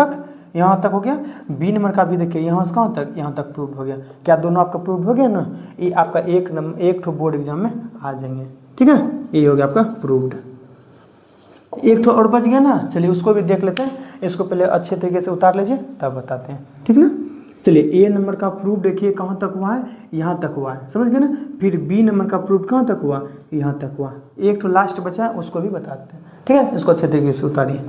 तक हो गया। बी नंबर का भी देखिए यहाँ से कहाँ तक, यहाँ तक प्रूव्ड हो गया। क्या दोनों आपका प्रूव्ड हो गया ना। ये आपका एक ठो बोर्ड एग्जाम में आ जाएंगे, ठीक है। ये हो गया आपका प्रूव्ड। एक ठो और बच गया ना, चलिए उसको भी देख लेते हैं। इसको पहले अच्छे तरीके से उतार लीजिए तब बताते हैं, ठीक ना। चलिए ए नंबर का प्रूफ देखिए कहाँ तक हुआ है, यहाँ तक हुआ है, समझ गए ना। फिर बी नंबर का प्रूफ कहाँ तक हुआ, यहाँ तक हुआ। एक तो लास्ट बचा है उसको भी बताते हैं, ठीक है। इसको अच्छे तरीके से उतारिए,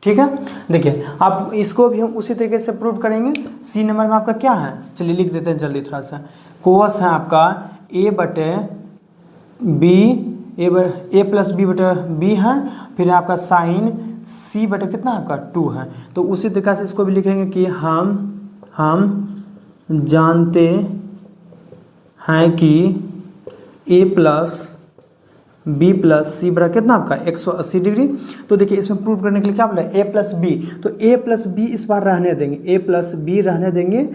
ठीक है। देखिए आप इसको भी हम उसी तरीके से प्रूव करेंगे। सी नंबर में आपका क्या है, चलिए लिख देते हैं जल्दी थोड़ा सा। कोस है आपका ए बटे बी, ए प्लस बी बटे बी है। फिर आपका साइन सी बटे कितना आपका 2 है। तो उसी तरीके से इसको भी लिखेंगे कि हम जानते हैं कि ए प्लस बी प्लस सी बटा कितना आपका 180 डिग्री। तो देखिए इसमें प्रूव करने के लिए क्या बोला, ए प्लस बी। तो ए प्लस बी इस बार रहने देंगे, ए प्लस बी रहने देंगे,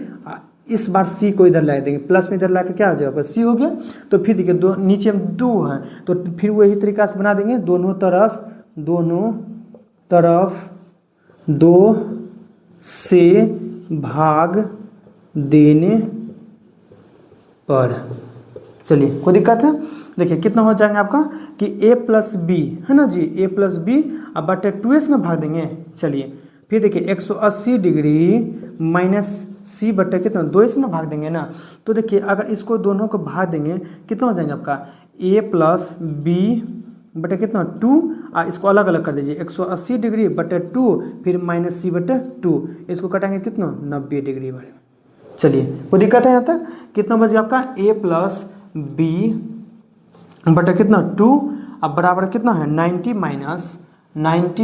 इस बार सी को इधर ला देंगे, प्लस में इधर ला कर क्या हो जाएगा, सी हो गया। तो फिर देखिए दो नीचे में 2 है तो फिर वही तरीका से बना देंगे, दोनों तरफ 2 से भाग देने पर। चलिए कोई दिक्कत है। देखिए कितना हो जाएंगे आपका कि a प्लस बी है ना जी, a प्लस बी अब बटे 2 से ना भाग देंगे। चलिए फिर देखिए 180 डिग्री माइनस सी बटे कितना 2 से ना भाग देंगे ना। तो देखिए अगर इसको दोनों को भाग देंगे कितना हो जाएंगे आपका a प्लस बी बटे कितना 2, इसको अलग अलग कर दीजिए 180 डिग्री बटे 2 फिर माइनस सी बटे 2, इसको कटाएंगे कितना 90 डिग्री बारे में। चलिए कोई दिक्कत है यहाँ तक। कितना बच गया आपका a प्लस बी बटे कितना 2 अब बराबर कितना है 90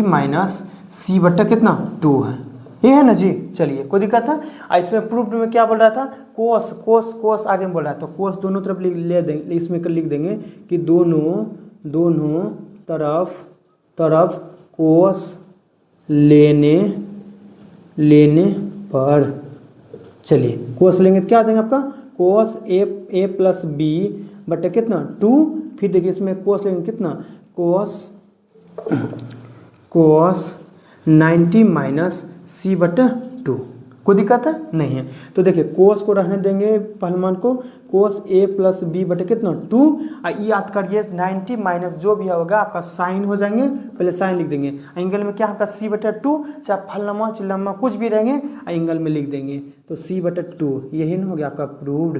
माइनस सी बटे कितना 2 है, ये है ना जी। चलिए कोई दिक्कत है। इसमें प्रूफ में क्या बोल रहा था, कोस आगे में बोल रहा है। तो कोस दोनों तरफ ले देंगे, इसमें लिख देंगे कि दोनों तरफ कोस लेने पर। चलिए कोस लेंगे तो क्या आ जाएगा आपका कोस ए प्लस बी बटे कितना 2। फिर देखिए इसमें कोस लेंगे कितना कोस 90 माइनस सी बटे 2। कोई दिक्कत है नहीं है। तो देखिए कोस को रहने देंगे पहले मान को, कोस ए प्लस बी बटे कितना 2। याद करिए 90 माइनस जो भी होगा आपका साइन हो जाएंगे, पहले साइन लिख देंगे। एंगल में क्या आपका सी बटे 2, चाहे फलनमा चिल्लम्मा कुछ भी रहेंगे एंगल में लिख देंगे। तो सी बटे 2 यही ना हो गया आपका प्रूव्ड।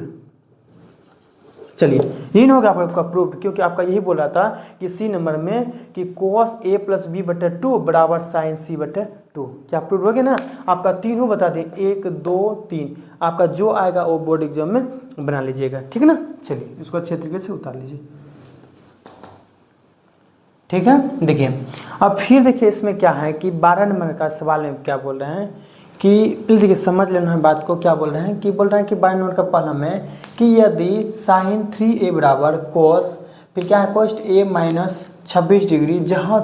चलिए यही ना होगा आपका प्रूफ, क्योंकि आपका यही बोल रहा था कि सी नंबर में कि कोस ए प्लस बी बटे 2 बराबर साइन सी बटे 2। क्या प्रूफ हो गया ना। आपका तीनों बता दें 1 2 3, आपका जो आएगा वो बोर्ड एग्जाम में बना लीजिएगा, ठीक है ना। चलिए इसको अच्छे तरीके से उतार लीजिए, ठीक है। देखिए अब फिर देखिए इसमें क्या है कि 12 नंबर का सवाल में क्या बोल रहे हैं कि प्लीज देखिए समझ लेना है बात को। क्या बोल रहे हैं कि 12 नंबर का पहला में कि यदि साइन 3a बराबर कोस फिर क्या है कोस्ट a माइनस 26 डिग्री, जहाँ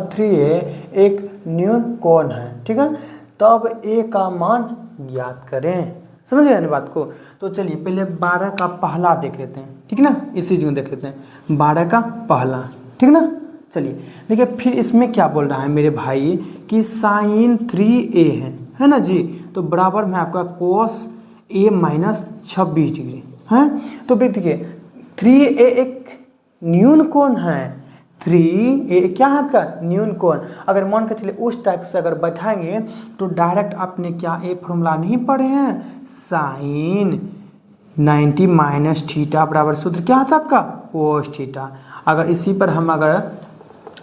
3a एक न्यून कोण है, ठीक है, तब a का मान ज्ञात करें। समझ रहे हैं बात को। तो चलिए पहले 12 का पहला देख लेते हैं, ठीक है ना। इसी चीज को देख लेते हैं 12 का पहला, ठीक है ना। चलिए देखिए फिर इसमें क्या बोल रहा है मेरे भाई कि साइन 3a है ना जी। तो बराबर में आपका कोस a माइनस 26 डिग्री है। तो देखिए 3a एक न्यून कोण है, 3a क्या है आपका न्यून कोण। अगर मान के चलिए उस टाइप से अगर बैठाएंगे तो डायरेक्ट आपने क्या ए फॉर्मूला नहीं पढ़े हैं, साइन 90 माइनस थीटा बराबर सूत्र क्या था आपका कोस थीटा। अगर इसी पर हम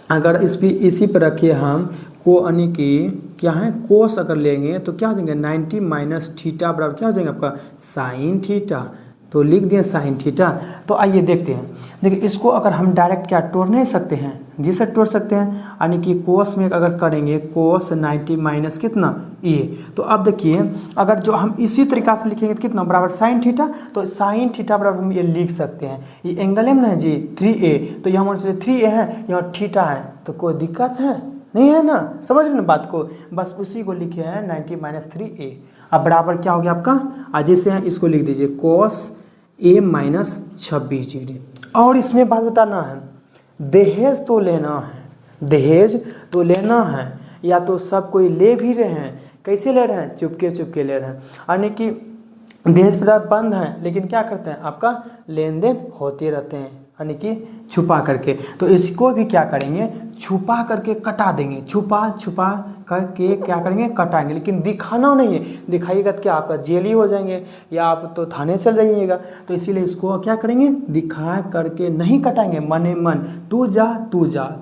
अगर इसी पर रखिए हम को यानी कि क्या है कोस अगर लेंगे तो क्या हो जाएंगे 90 माइनस थीटा बराबर क्या हो जाएगा आपका साइन थीटा। तो लिख दिए साइन थीटा। तो आइए देखते हैं। देखिए इसको अगर हम डायरेक्ट क्या तोड़ नहीं सकते हैं, जिसे तोड़ सकते हैं यानी कि कोस में अगर करेंगे कोस 90 माइनस कितना ए। तो अब देखिए अगर जो हम इसी तरीका से लिखेंगे तो कितना बराबर साइन थीटा। तो साइन थीटा बराबर हम ये लिख सकते हैं, ये एंगल है ना जी 3a, तो यहाँ मान लीजिए 3a है, यहाँ थीटा है, तो कोई दिक्कत है नहीं है ना, समझ रहे ना बात को। बस उसी को लिखे हैं 90 माइनस 3a। अब बराबर क्या हो गया आपका, आज जैसे हैं इसको लिख दीजिए कोस a माइनस 26 डिग्री। और इसमें बात बताना है, दहेज तो लेना है, दहेज तो लेना है, या तो सब कोई ले भी रहे हैं, कैसे ले रहे हैं, चुपके चुपके ले रहे हैं, यानी कि दहेज प्रथा बंद है लेकिन क्या करते हैं आपका लेन देन होते रहते हैं, यानी कि छुपा करके। तो इसको भी क्या करेंगे, छुपा करके कटा देंगे, छुपा छुपा करके क्या करेंगे कटाएंगे, लेकिन दिखाना नहीं है, दिखाइएगा तो क्या आपका जेल ही हो जाएंगे या आप तो थाने चल जाइएगा। तो इसीलिए इसको क्या करेंगे, दिखा करके नहीं कटाएंगे, मने मन तू जा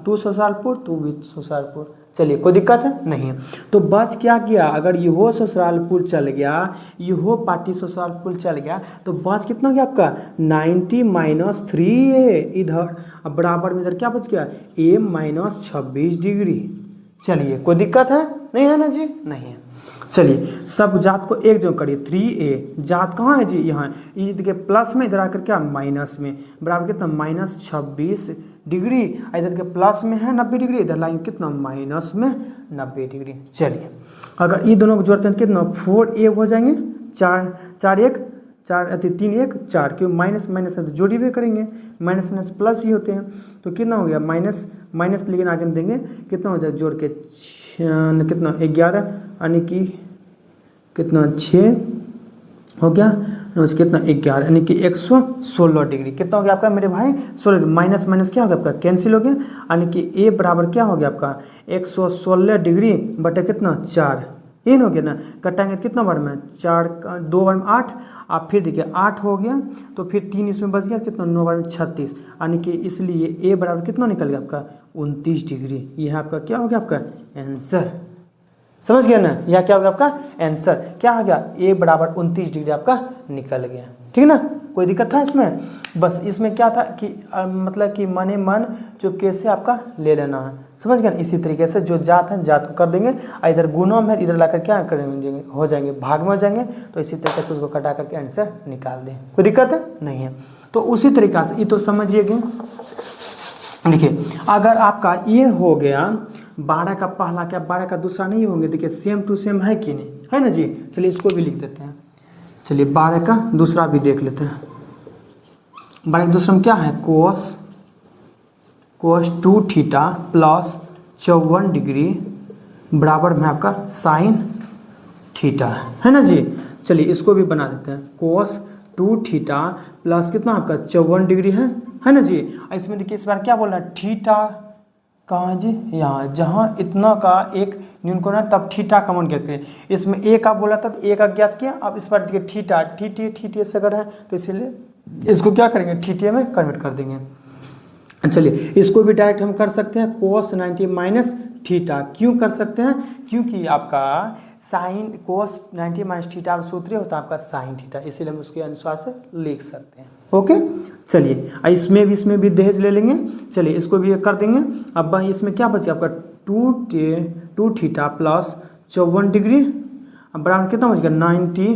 तू ससुरालपुर तू भी ससुरालपुर, चलिए कोई दिक्कत है नहीं है। तो बच क्या गया, अगर यहो ससुरालपुर चल गया, यहो पार्टी ससुरालपुर चल गया, तो बच कितना गया आपका 90 माइनस 3a इधर, अब बराबर में इधर क्या बच गया a माइनस 26 डिग्री। चलिए कोई दिक्कत है नहीं है ना जी, नहीं है। चलिए सब जात को एक जो करिए 3a, जात कहाँ है जी यहाँ, ईद के प्लस में इधर आकर क्या माइनस में, बराबर कितना माइनस 26 डिग्री, इधर के प्लस में है 90 डिग्री, इधर लाएंगे कितना माइनस में 90 डिग्री। चलिए अगर ये दोनों को जोड़ते हैं तो कितना 4a हो जाएंगे, 3 1 4, क्यों माइनस माइनस है तो जोड़ी भी करेंगे, माइनस माइनस प्लस ही होते हैं, तो कितना हो गया माइनस माइनस, लेकिन आगे हम देंगे कितना हो जाए जोड़ के कितना 11, यानी कि कितना 6 हो गया, कितना 11 यानी कि 116 डिग्री। कितना हो गया आपका मेरे भाई 16, माइनस माइनस क्या हो गया आपका कैंसिल हो गया, यानी कि a बराबर क्या हो गया आपका 116 डिग्री बटे कितना 4, ये हो गया ना, कटाएंगे तो कितना बार में 4 2 बार में 8, आप फिर देखिए 8 हो गया, तो फिर 3 इसमें बच गया कितना 9 बार में 36, यानी कि इसलिए a बराबर कितना निकल गया आपका 29 डिग्री। यह आपका क्या हो गया आपका आंसर, समझ गया ना, यह क्या हो गया आपका आंसर, क्या हो गया a बराबर 29 डिग्री आपका निकल गया, ठीक है ना। कोई दिक्कत था इसमें, बस इसमें क्या था कि मतलब कि मने मन चुपके से आपका ले लेना है, समझ गए। इसी तरीके से जो जात है जात को कर देंगे, इधर गुणों में इधर लाकर क्या करेंगे हो जाएंगे भाग में हो जाएंगे, तो इसी तरीके से उसको कटा करके आंसर निकाल दें, कोई दिक्कत है नहीं है। तो उसी तरीका से ये तो समझिएगा। देखिए अगर आपका ये हो गया 12 का पहला क्या 12 का दूसरा नहीं होंगे, देखिए सेम टू सेम है कि नहीं, है ना जी। चलिए इसको भी लिख देते हैं, चलिए 12 का दूसरा भी देख लेते हैं। 12 का दूसरा में क्या है कोस 2 थीटा प्लस 54 डिग्री बराबर में आपका साइन थीटा है ना जी। चलिए इसको भी बना देते हैं, कोस 2 थीटा प्लस कितना आपका 54 डिग्री है ना जी। इसमें देखिए इस बार क्या बोल रहा है थीटा कहाँ जी, यहाँ जहाँ इतना का एक न्यूनकोण है तब थीटा कॉमन ज्ञात करें। इसमें ए का बोला था तो ए का ज्ञात किया, अब इस बार देखिए थीटा थीटा से अगर है तो इसीलिए इसको क्या करेंगे थीटा में कन्वर्ट कर देंगे। चलिए इसको भी डायरेक्ट हम कर सकते हैं कोस 90 माइनस थीटा, क्यों कर सकते हैं, क्योंकि आपका साइन कोस 90 माइनस थीटा सूत्र होता है आपका साइन थीटा, इसीलिए हम उसके अनुसार से लिख सकते हैं। ओके चलिए इसमें भी दहेज ले लेंगे, चलिए इसको भी कर देंगे। अब इसमें क्या बचे आपका 2 थीटा प्लस 54 डिग्री बराबर कितना बच गया 90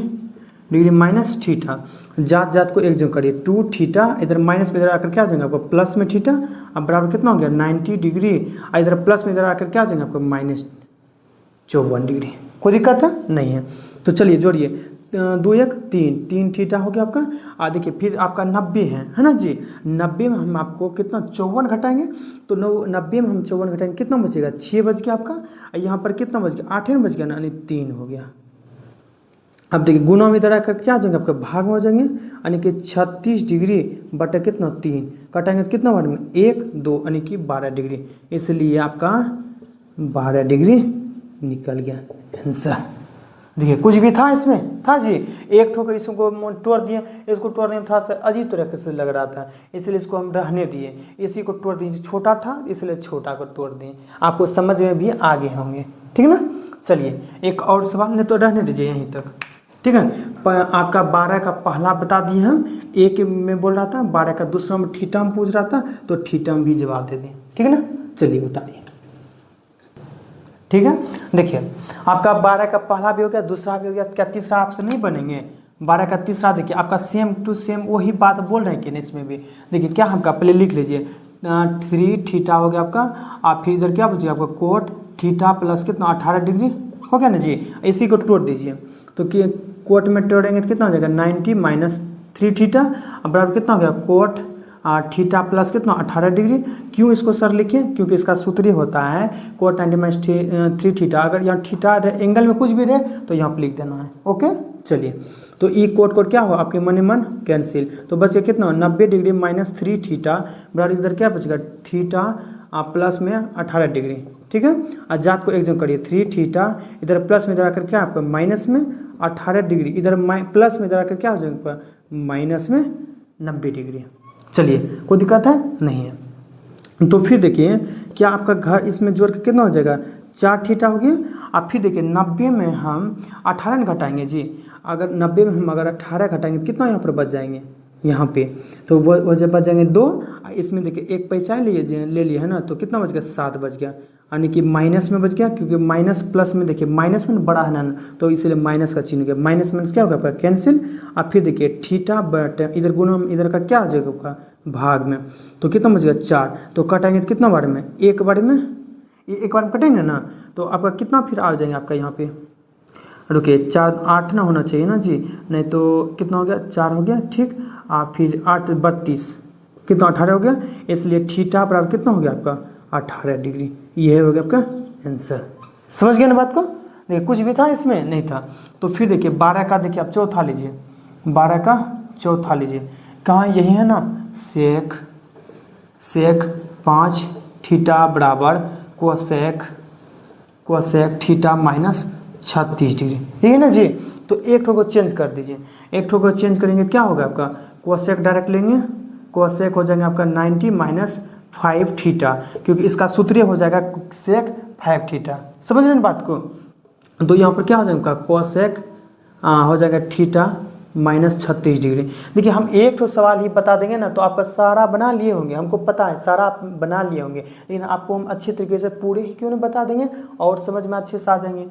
डिग्री माइनस थीटा, जात को एक जगह करिए 2 थीटा, इधर माइनस में इधर आकर क्या आ जाएगा आपको प्लस में थीटा, अब बराबर कितना हो गया 90 डिग्री, इधर प्लस में इधर आकर क्या आ जाएगा आपको माइनस 54 डिग्री। कोई दिक्कत है नहीं है। तो चलिए जोड़िए 2 1 3 थीटा हो गया आपका। देखिए फिर आपका 90 है ना जी, 90 में हम आपको कितना 54 घटाएंगे, तो 90 में हम 54 घटाएंगे कितना बचेगा 6 बच गया आपका, यहाँ पर कितना बच गया 8 बच गया ना, यानी 3 हो गया। अब देखिए गुणा में इधर आकर क्या आ जाएंगे आपके भाग में हो जाएंगे, यानी कि 36 डिग्री बटा कितना 3, कटाएंगे तो कितना बार में 1 2 यानी कि 12 डिग्री, इसलिए आपका 12 डिग्री निकल गया आंसर। देखिए कुछ भी था इसमें, था जी, एक ठोकर इसको तोड़ दिए, इसको तोड़ने में थोड़ा सा अजीब तरह से लग रहा था, इसलिए इसको हम रहने दिए, इसी को तोड़ दिए, छोटा था इसलिए छोटा को तोड़ दिए। आपको समझ में भी आगे होंगे, ठीक है ना। चलिए एक और सवाल, नहीं तो रहने दीजिए यहीं तक, ठीक है। आपका 12 का पहला बता दिए हम, एक में बोल रहा था, 12 का दूसरा में थीटा में पूछ रहा था, तो थीटा में भी जवाब दे दें, ठीक है ना। चलिए बताइए, ठीक है। देखिए आपका 12 का पहला भी हो गया, दूसरा भी हो गया, क्या तीसरा ऑप्शन नहीं बनेंगे। 12 का तीसरा देखिए आपका सेम टू सेम वही बात बोल रहे हैं कि नहीं, इसमें भी देखिए क्या हमका पहले लिख लीजिए 3 थीटा हो गया आपका, आप फिर इधर क्या बचेगा आपका कोट थीटा प्लस कितना 18 डिग्री हो गया ना जी। इसी को तोड़ दीजिए, तो कि कोट में तोड़ेंगे तो कितना हो जाएगा 90 माइनस 3 थीटा बराबर कितना हो गया कोट थीटा प्लस कितना 18 डिग्री। क्यों इसको सर लिखे, क्योंकि इसका सूत्र होता है कोट 90 माइनस 3 थीटा। अगर यहाँ थीटा एंगल में कुछ भी रहे तो यहाँ पर लिख देना है, ओके। चलिए तो ई कोट क्या हो आपके मन मन कैंसिल, तो बच गया कितना 90 डिग्री माइनस 3 थीटा बराबर इधर क्या बचेगा थीटा प्लस में 18 डिग्री, ठीक है। और जात को एक जन करिए 3 थीटा, इधर प्लस में इधर आकर क्या आपका माइनस में 18 डिग्री, इधर प्लस में इधर आकर क्या हो जाएगा माइनस में 90 डिग्री। चलिए कोई दिक्कत है नहीं है। तो फिर देखिए क्या आपका घर इसमें जोड़ के कितना हो जाएगा 4 थीटा हो गया। अब फिर देखिए 90 में हम 18 घटाएंगे जी, अगर 90 में हम अगर 18 घटाएंगे तो कितना यहाँ पर बच जाएंगे यहाँ पे, तो वो जब बच जाएंगे 2, इसमें देखिए एक पैसा ले लिए है ना, तो कितना बच गया 7 बच गया, यानी कि माइनस में बच गया, क्योंकि माइनस प्लस में देखिए माइनस में बड़ा है ना, तो इसलिए माइनस का चिन्ह गया, माइनस माइनस क्या होगा आपका कैंसिल। अब फिर देखिए थीटा बट इधर गुना इधर का क्या हो जाएगा आपका भाग में, तो कितना बच गया 4, तो कटाएंगे तो कितना बार में एक बार में कटेंगे ना, तो आपका कितना फिर आ जाएंगे आपका यहाँ पे, रुकिए 4 8 ना होना चाहिए ना जी, नहीं तो कितना हो गया 4 हो गया, ठीक। फिर 8 32 कितना 18 हो गया, इसलिए थीटा बराबर कितना हो गया आपका 18 डिग्री। ये हो गया आपका आंसर, समझ गए ना बात को। देखिए कुछ भी था इसमें नहीं था। तो फिर देखिए 12 का देखिए आप चौथा लीजिए, 12 का चौथा लीजिए, कहाँ यही है ना, सेक 5 थीटा बराबर कोसेक थीटा माइनस 36 डिग्री, ठीक है ना जी। तो एक ठो को चेंज कर दीजिए, एक ठो को चेंज करेंगे क्या होगा आपका कोसेक डायरेक्ट लेंगे, कोसेक हो जाएंगे आपका 90 माइनस 5 थीटा, क्योंकि इसका सूत्र हो जाएगा सेक 5 थीटा, समझ रहे हैं बात को। तो यहाँ पर क्या हो जाएगा कोसेक हो जाएगा थीटा माइनस 36 डिग्री। देखिए हम एक तो सवाल ही बता देंगे ना, तो आपका सारा बना लिए होंगे, हमको पता है सारा आप बना लिए होंगे, लेकिन आपको हम अच्छे तरीके से पूरे ही क्यों नहीं बता देंगे और समझ में अच्छे से आ जाएंगे।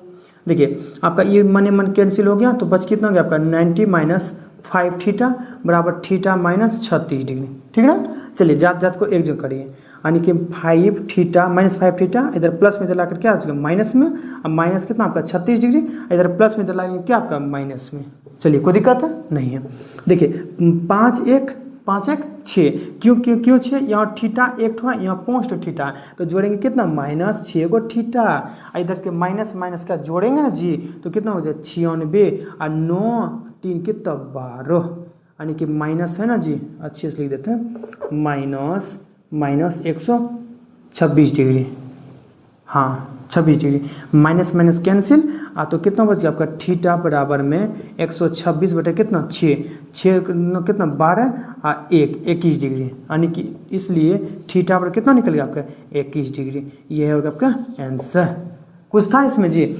देखिए आपका ये मन कैंसिल हो गया, तो बच कितना हो गया आपका 90 माइनस 5 थीटा बराबर थीटा माइनस 36 डिग्री, ठीक है ना। चलिए जात को एक जो करिए, यानी कि 5 थीटा माइनस 5 थीटा, इधर प्लस में इधर लाकर क्या हो जाएगा माइनस में, अब माइनस कितना आपका 36 डिग्री, इधर प्लस में इधर लाएंगे क्या आपका माइनस में। चलिए कोई दिक्कत है नहीं है। देखिए 5 1 6, क्यों 6, यहाँ थीटा एक ठो है, यहाँ 5 थीटा है, तो जोड़ेंगे कितना माइनस 6 को थीटा, इधर के माइनस माइनस का जोड़ेंगे ना जी, तो कितना हो जाए 96 और 9 3 कितना 12, यानी कि माइनस है ना जी, अच्छे से लिख देते हैं माइनस 126 डिग्री, हाँ 26 डिग्री, माइनस माइनस कैंसिल, तो कितना बच गया आपका थीटा बराबर में 126 बटे कितना 6 कितना 12 और 21 डिग्री, यानी कि इसलिए थीटा पर कितना निकल गया आपका 21 डिग्री। ये होगा आपका आंसर। कुछ था इसमें जी,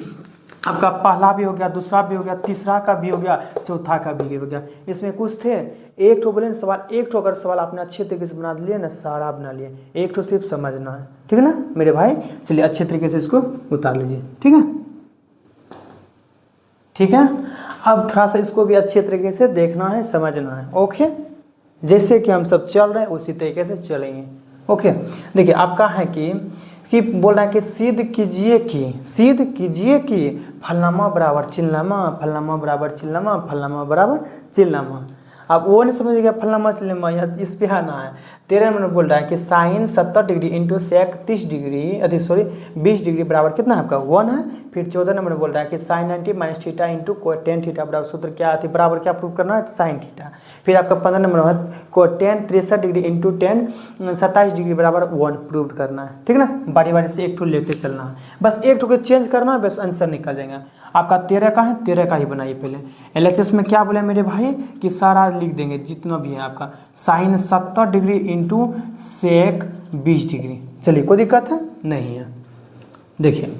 आपका पहला भी हो गया, दूसरा भी हो गया, तीसरा का भी हो गया, चौथा का भी हो गया। इसमें कुछ थे, एक ठो बोले सवाल, एक ठो अगर सवाल आपने अच्छे तरीके से बना लिए ना, सारा बना लिए, एक ठो सिर्फ समझना है, ठीक है ना मेरे भाई। चलिए अच्छे तरीके से इसको उतार लीजिए, ठीक है ठीक है। अब थोड़ा सा इसको भी अच्छे तरीके से देखना है, समझना है, ओके। जैसे कि हम सब चल रहे हैं उसी तरीके से चलेंगे, ओके। देखिए आपका है कि बोल रहा है कि सिद्ध कीजिए कि फलनामा बराबर चिल्लामा, फलनामा बराबर चिल्लामा, फलनामा बराबर चिल्लामा। अब वो नहीं समझिएगा फलनामा चिल्लामा, इस पे आना है, 13 नंबर बोल रहा है कि sine 70 degree into sec 30 degree 20 degree बराबर कितना है आपका 1 है। फिर 14 नंबर बोल रहा है कि sine 90 minus theta into tan theta बराबर सूत्र क्या आती है, बराबर क्या प्रूव करना है, साइन थीटा। फिर आपका 15 नंबर है को ten 63 degree into ten 27 degree बराबर 1 प्रूव करना है। ठीक ना, बारी बारी से एक ठो लेते चलना है, बस एक ठो को चेंज करना है, बस आंसर निकल जाएगा। आपका 13 का है, 13 का ही बनाइए पहले। LHS में क्या बोले मेरे भाई कि सारा लिख देंगे जितना भी है आपका sine 70 degree into sec 20 degree. चलिए कोई दिक्कत है नहीं है। देखिए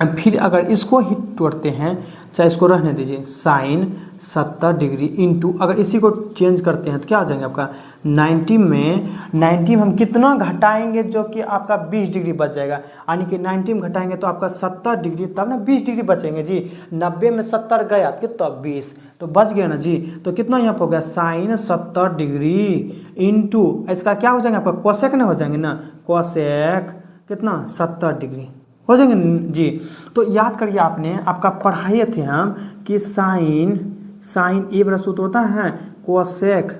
अब फिर अगर इसको ही तोड़ते हैं, चाहे इसको रहने दीजिए, साइन 70 डिग्री इंटू अगर इसी को चेंज करते हैं तो क्या आ जाएंगे आपका 90 में हम कितना घटाएंगे जो कि आपका 20 डिग्री बच जाएगा, यानी कि 90 में घटाएंगे तो आपका 70 डिग्री तब ना 20 डिग्री बचेंगे जी। 90 में 70 गया कितना 20 तो बच गया ना जी। तो कितना यहाँ पर हो गया साइन 70 डिग्री इंटू इसका क्या हो जाएगा आपका कोसेक ना हो जाएंगे ना, कोसेक कितना 70 डिग्री हो जाएंगे जी। तो याद करिए आपने आपका पढ़ाए थे हम कि साइन ए बराबर सूत्र होता है कोसेक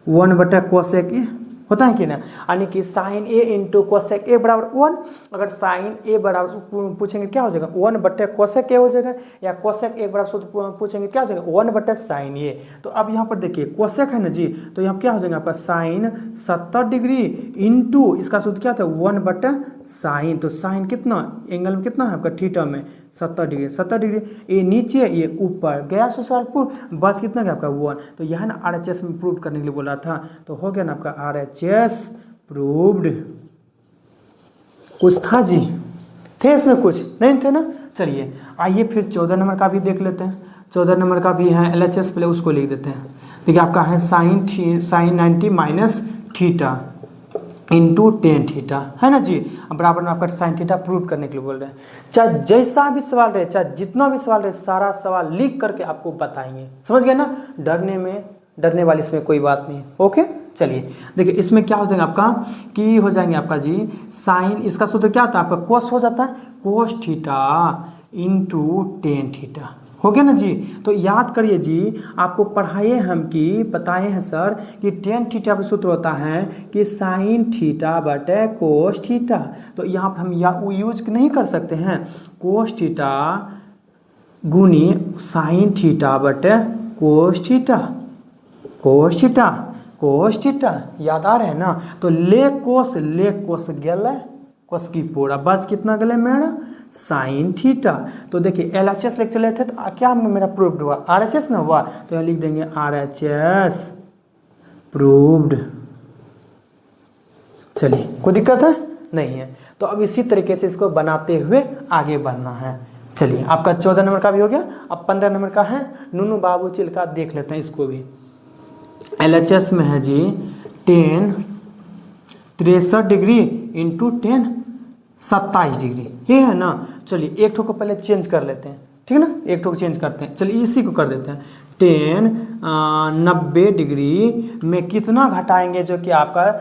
1/कोसेक ए होता है कि ना, यानी कि sine A into cosec A बराबर 1। अगर साइन ए बराबर पूछेंगे क्या हो जाएगा 1/कोसेक ए हो जाएगा, या कोसेक ए बराबर सूत्र पूछेंगे क्या हो जाएगा 1/साइन ए। तो अब यहाँ पर देखिए कोसेक है ना जी, तो यहाँ क्या हो जाएगा आपका साइन 70 डिग्री इंटू इसका सूत्र क्या था 1/साइन। तो साइन कितना एंगल में कितना है आपका थीटा में 70 डिग्री, ये नीचे ये ऊपर गया सवालपुर, बस कितना गया आपका 1। तो यह ना RHS में प्रूव करने के लिए बोला था, तो हो गया ना आपका RHS प्रूव्ड। कुछ था जी, थे इसमें कुछ नहीं थे ना। चलिए आइए फिर 14 नंबर का भी देख लेते हैं। 14 नंबर का भी है LHS, पहले उसको लिख देते हैं। देखिए आपका है sine 90 minus theta into tan theta है ना जी, बराबर में आपका साइन थीटा प्रूव करने के लिए बोल रहे हैं। चाहे जैसा भी सवाल रहे, चाहे जितना भी सवाल रहे, सारा सवाल लिख करके आपको बताएंगे, समझ गए ना। डरने वाली इसमें कोई बात नहीं। ओके चलिए देखिए इसमें क्या हो जाएगा आपका कि हो जाएंगे आपका जी साइन, इसका सूत्र क्या होता है आपका कोस हो जाता है, cos theta into tan theta हो गया ना जी। तो याद करिए जी, आपको पढ़ाए हम कि बताए हैं सर कि टेन थीटा का सूत्र होता है कि साइन थीटा बटे कोस थीटा। तो यहाँ पर हम यूज नहीं कर सकते हैं कोस थीटा गुनी साइन थीटा बटे कोस थीटा याद आ रहे हैं ना। तो ले कोस गले कोस की पूरा बस कितना गले मेरा साइन थीटा। तो देखिए LHS लेके चले थे तो क्या मेरा प्रूव्ड हुआ RHS ना हुआ, तो यहाँ लिख देंगे RHS प्रूव्ड। चलिए कोई दिक्कत है नहीं है। तो अब इसी तरीके से इसको बनाते हुए आगे बढ़ना है। चलिए आपका 14 नंबर का भी हो गया। अब 15 नंबर का है नूनू बाबू चिल्का, देख लेते हैं इसको भी। LHS में है जी 10 63 डिग्री इंटू 10 27 डिग्री, ये है ना। चलिए एक ठो को पहले चेंज कर लेते हैं, ठीक है ना, एक ठो को चेंज करते हैं। चलिए इसी को कर देते हैं 10 90 डिग्री में कितना घटाएंगे जो कि आपका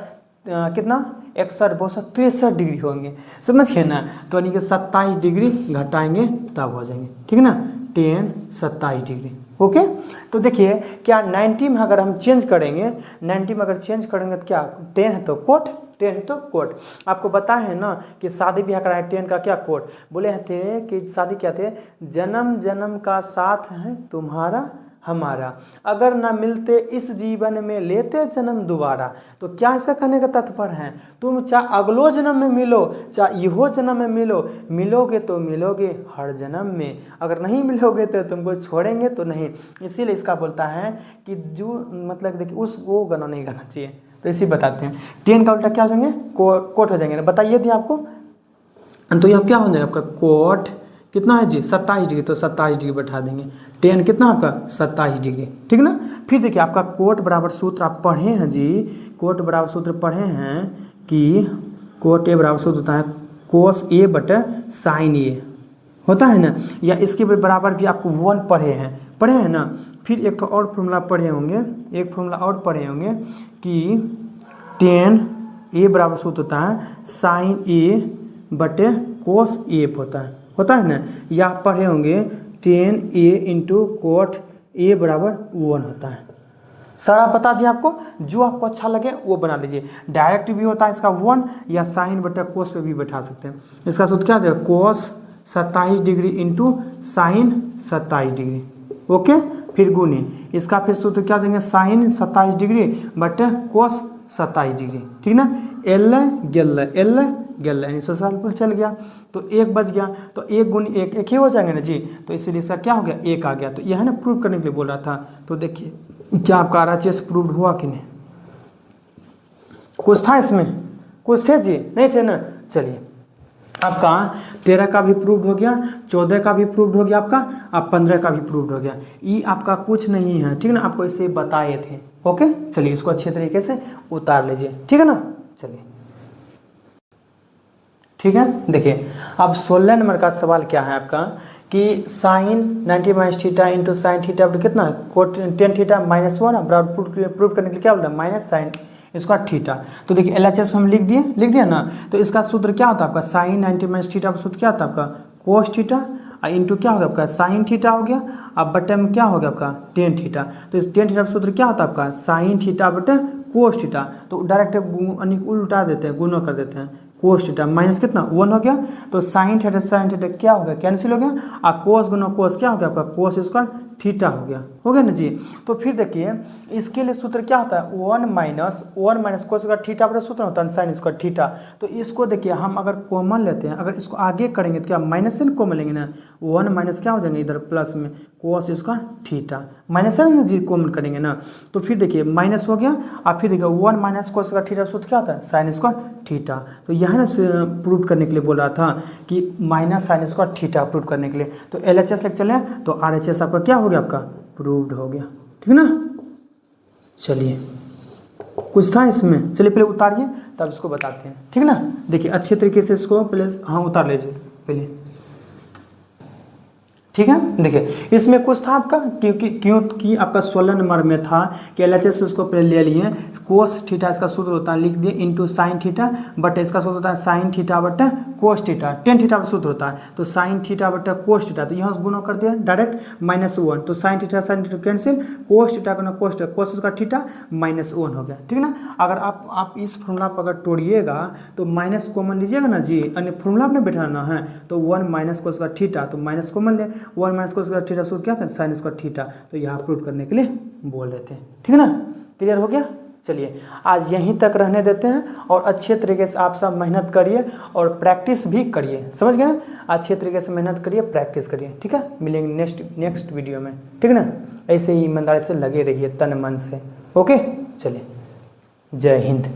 कितना 61 डिग्री होंगे, समझिए ना। तो यानी कि 27 डिग्री घटाएंगे तब हो जाएंगे, ठीक है ना, 10 27 डिग्री। ओके तो देखिए क्या 90 में अगर हम चेंज करेंगे, 90 में अगर चेंज करेंगे तो क्या 10 है तो कोट, 10 है तो कोट। आपको पता है ना कि शादी ब्याह कराए 10 का क्या कोट बोले थे कि शादी क्या थे, जन्म जन्म का साथ है तुम्हारा हमारा, अगर ना मिलते इस जीवन में लेते जन्म दोबारा। तो क्या इसका कहने का तात्पर्य है, तुम चाहे अगलो जन्म में मिलो चाहे इहो जन्म में मिलो, मिलोगे तो मिलोगे हर जन्म में, अगर नहीं मिलोगे तो तुमको छोड़ेंगे तो नहीं। इसीलिए इसका बोलता है कि जो मतलब देखिए उस वो गाना नहीं गाना चाहिए। तो इसी बताते हैं 10 का उल्टा क्या हो जाएंगे कोट हो जाएंगे, बताइए थी आपको। तो यहाँ क्या हो जाएगा आपका कोट कितना है जी 27 डिग्री, तो 27 डिग्री बैठा देंगे। 10 कितना आपका 27 डिग्री, ठीक ना। फिर देखिए आपका कोट बराबर सूत्र आप पढ़े हैं जी, कोट बराबर सूत्र पढ़े हैं कि कोट ए बराबर सूत्र होता है कोस ए बटे साइन ए होता है ना, या इसके बराबर भी आपको 1 पढ़े हैं ना। फिर एक और फॉर्मूला पढ़े होंगे, एक फॉर्मूला और पढ़े होंगे कि 10 ए बराबर सूत्र होता है साइन ए बटे कोस ए होता है ना, या पढ़े होंगे 10 ए इंटू कोट ए बराबर 1 होता है। सारा बता दिया आपको, जो आपको अच्छा लगे वो बना लीजिए। डायरेक्ट भी होता है इसका 1 या साइन बटा कोस पे भी बैठा सकते हैं। इसका सूत्र क्या है, कोस 27 degree into sine 27 degree, okay. फिर गुनी इसका फिर सूत्र क्या देंगे, साइन 27 डिग्री बटे कोस 27 डिग्री, ठीक ना। एल गेल यानी सोसालपुर चल गया तो 1 बच गया, तो 1 गुनी 1 1 ही हो जाएंगे ना जी, तो इसीलिए इसका क्या हो गया 1 आ गया। तो यह है ना प्रूव करने के लिए बोल रहा था। तो देखिए क्या आपका RHS प्रूव हुआ कि नहीं, कुछ था इसमें, कुछ थे जी, नहीं थे ना। चलिए आपका 13 का भी प्रूव हो गया, 14 का भी प्रूव हो गया आपका, अब 15 का भी प्रूव हो गया। ये आपका कुछ नहीं है, ठीक ना, आपको इसे बताए थे, ओके। चलिए इसको अच्छे तरीके से उतार लीजिए, ठीक है ना। चलिए ठीक है, देखिए अब 16 नंबर का सवाल क्या है आपका कि sine 90 minus theta into sine theta कितना है, कोट 10 थीटा माइनस 1 प्रूव करने के लिए क्या बोला, माइनस साइन इसका थीटा। तो देखिए LHS हम लिख दिया ना। तो इसका सूत्र क्या होता है आपका, साइन 90 माइनस थीटा का सूत्र क्या होता है आपका, कोस थीटा इंटू क्या हो गया आपका साइन थीटा हो गया, अब बटे में क्या हो गया आपका टेन थीटा। तो इस टेन थीटा का सूत्र क्या होता है आपका, साइन थीटा बटे कोस थीटा। तो डायरेक्ट उल्टा देते हैं, गुना कर देते हैं, कोस थीटा माइनस कितना 1 हो गया। तो साइन थीटा क्या हो गया, कैंसिल हो गया, और कोस गुना कोस क्या हो गया आपका, कोस स्क्वायर थीटा हो गया ना जी। तो फिर देखिए इसके लिए सूत्र क्या होता है, 1 माइनस कोस स्क्वायर थीटा बटा सूत्र होता है साइन स्क्वायर थीटा। तो इसको देखिए हम अगर कॉमन लेते हैं, अगर इसको आगे करेंगे तो क्या माइनस से कॉमन लेंगे ना, 1 माइनस क्या हो जाएंगे इधर प्लस में कोस स्क्वायर थीटा, माइनस से ना जी कॉमन करेंगे ना। तो फिर देखिए माइनस हो गया, और फिर देखिए 1 माइनस कोस स्क्वायर थीटा सूत्र क्या होता है, साइन स्क्वायर थीटा। तो यह ना प्रूव करने के लिए बोल रहा था कि minus sine square theta prove करने के लिए। तो LHS लेके चले तो RHS आपका क्या हो गया, आपका प्रूव्ड हो गया, ठीक है ना। चलिए कुछ था इसमें, चलिए पहले उतारिए तब इसको बताते हैं, ठीक है ना। देखिए अच्छे तरीके से इसको पहले हाँ उतार लीजिए पहले, ठीक है। देखिए इसमें कुछ था आपका क्योंकि आपका 16 नंबर में था कि LHS उसको पहले ले लिए, कोस थीटा इसका सूत्र होता है लिख दिए इंटू साइन थीटा बट इसका सूत्र होता है sine theta but cos theta, tan theta का सूत्र होता है। तो sine theta but cos theta, तो यहाँ गुना कर दिया डायरेक्ट -1, तो sine theta cancel, cos theta का कोस थीटा, कोस का थीटा -1 हो गया, ठीक है ना। अगर आप इस फॉर्मूला पर अगर तोड़िएगा तो माइनस कॉमन लीजिएगा ना जी, अन्य फॉर्मूला अपने बैठाना है। तो 1 माइनस कोस का थीटा, तो माइनस कॉमन ले, 1 माइनस कोस का थीटा सूत्र क्या था, साइन स्क्वायर थीटा। तो यहाँ प्रूव करने के लिए बोल देते हैं, ठीक है ना। क्लियर हो गया। चलिए आज यहीं तक रहने देते हैं, और अच्छे तरीके से आप सब मेहनत करिए और प्रैक्टिस भी करिए, समझ गए ना। अच्छे तरीके से मेहनत करिए, प्रैक्टिस करिए, ठीक है। मिलेंगे नेक्स्ट वीडियो में, ठीक है ना। ऐसे ही ईमानदारी से लगे रहिए तन मन से, ओके। चलिए जय हिंद।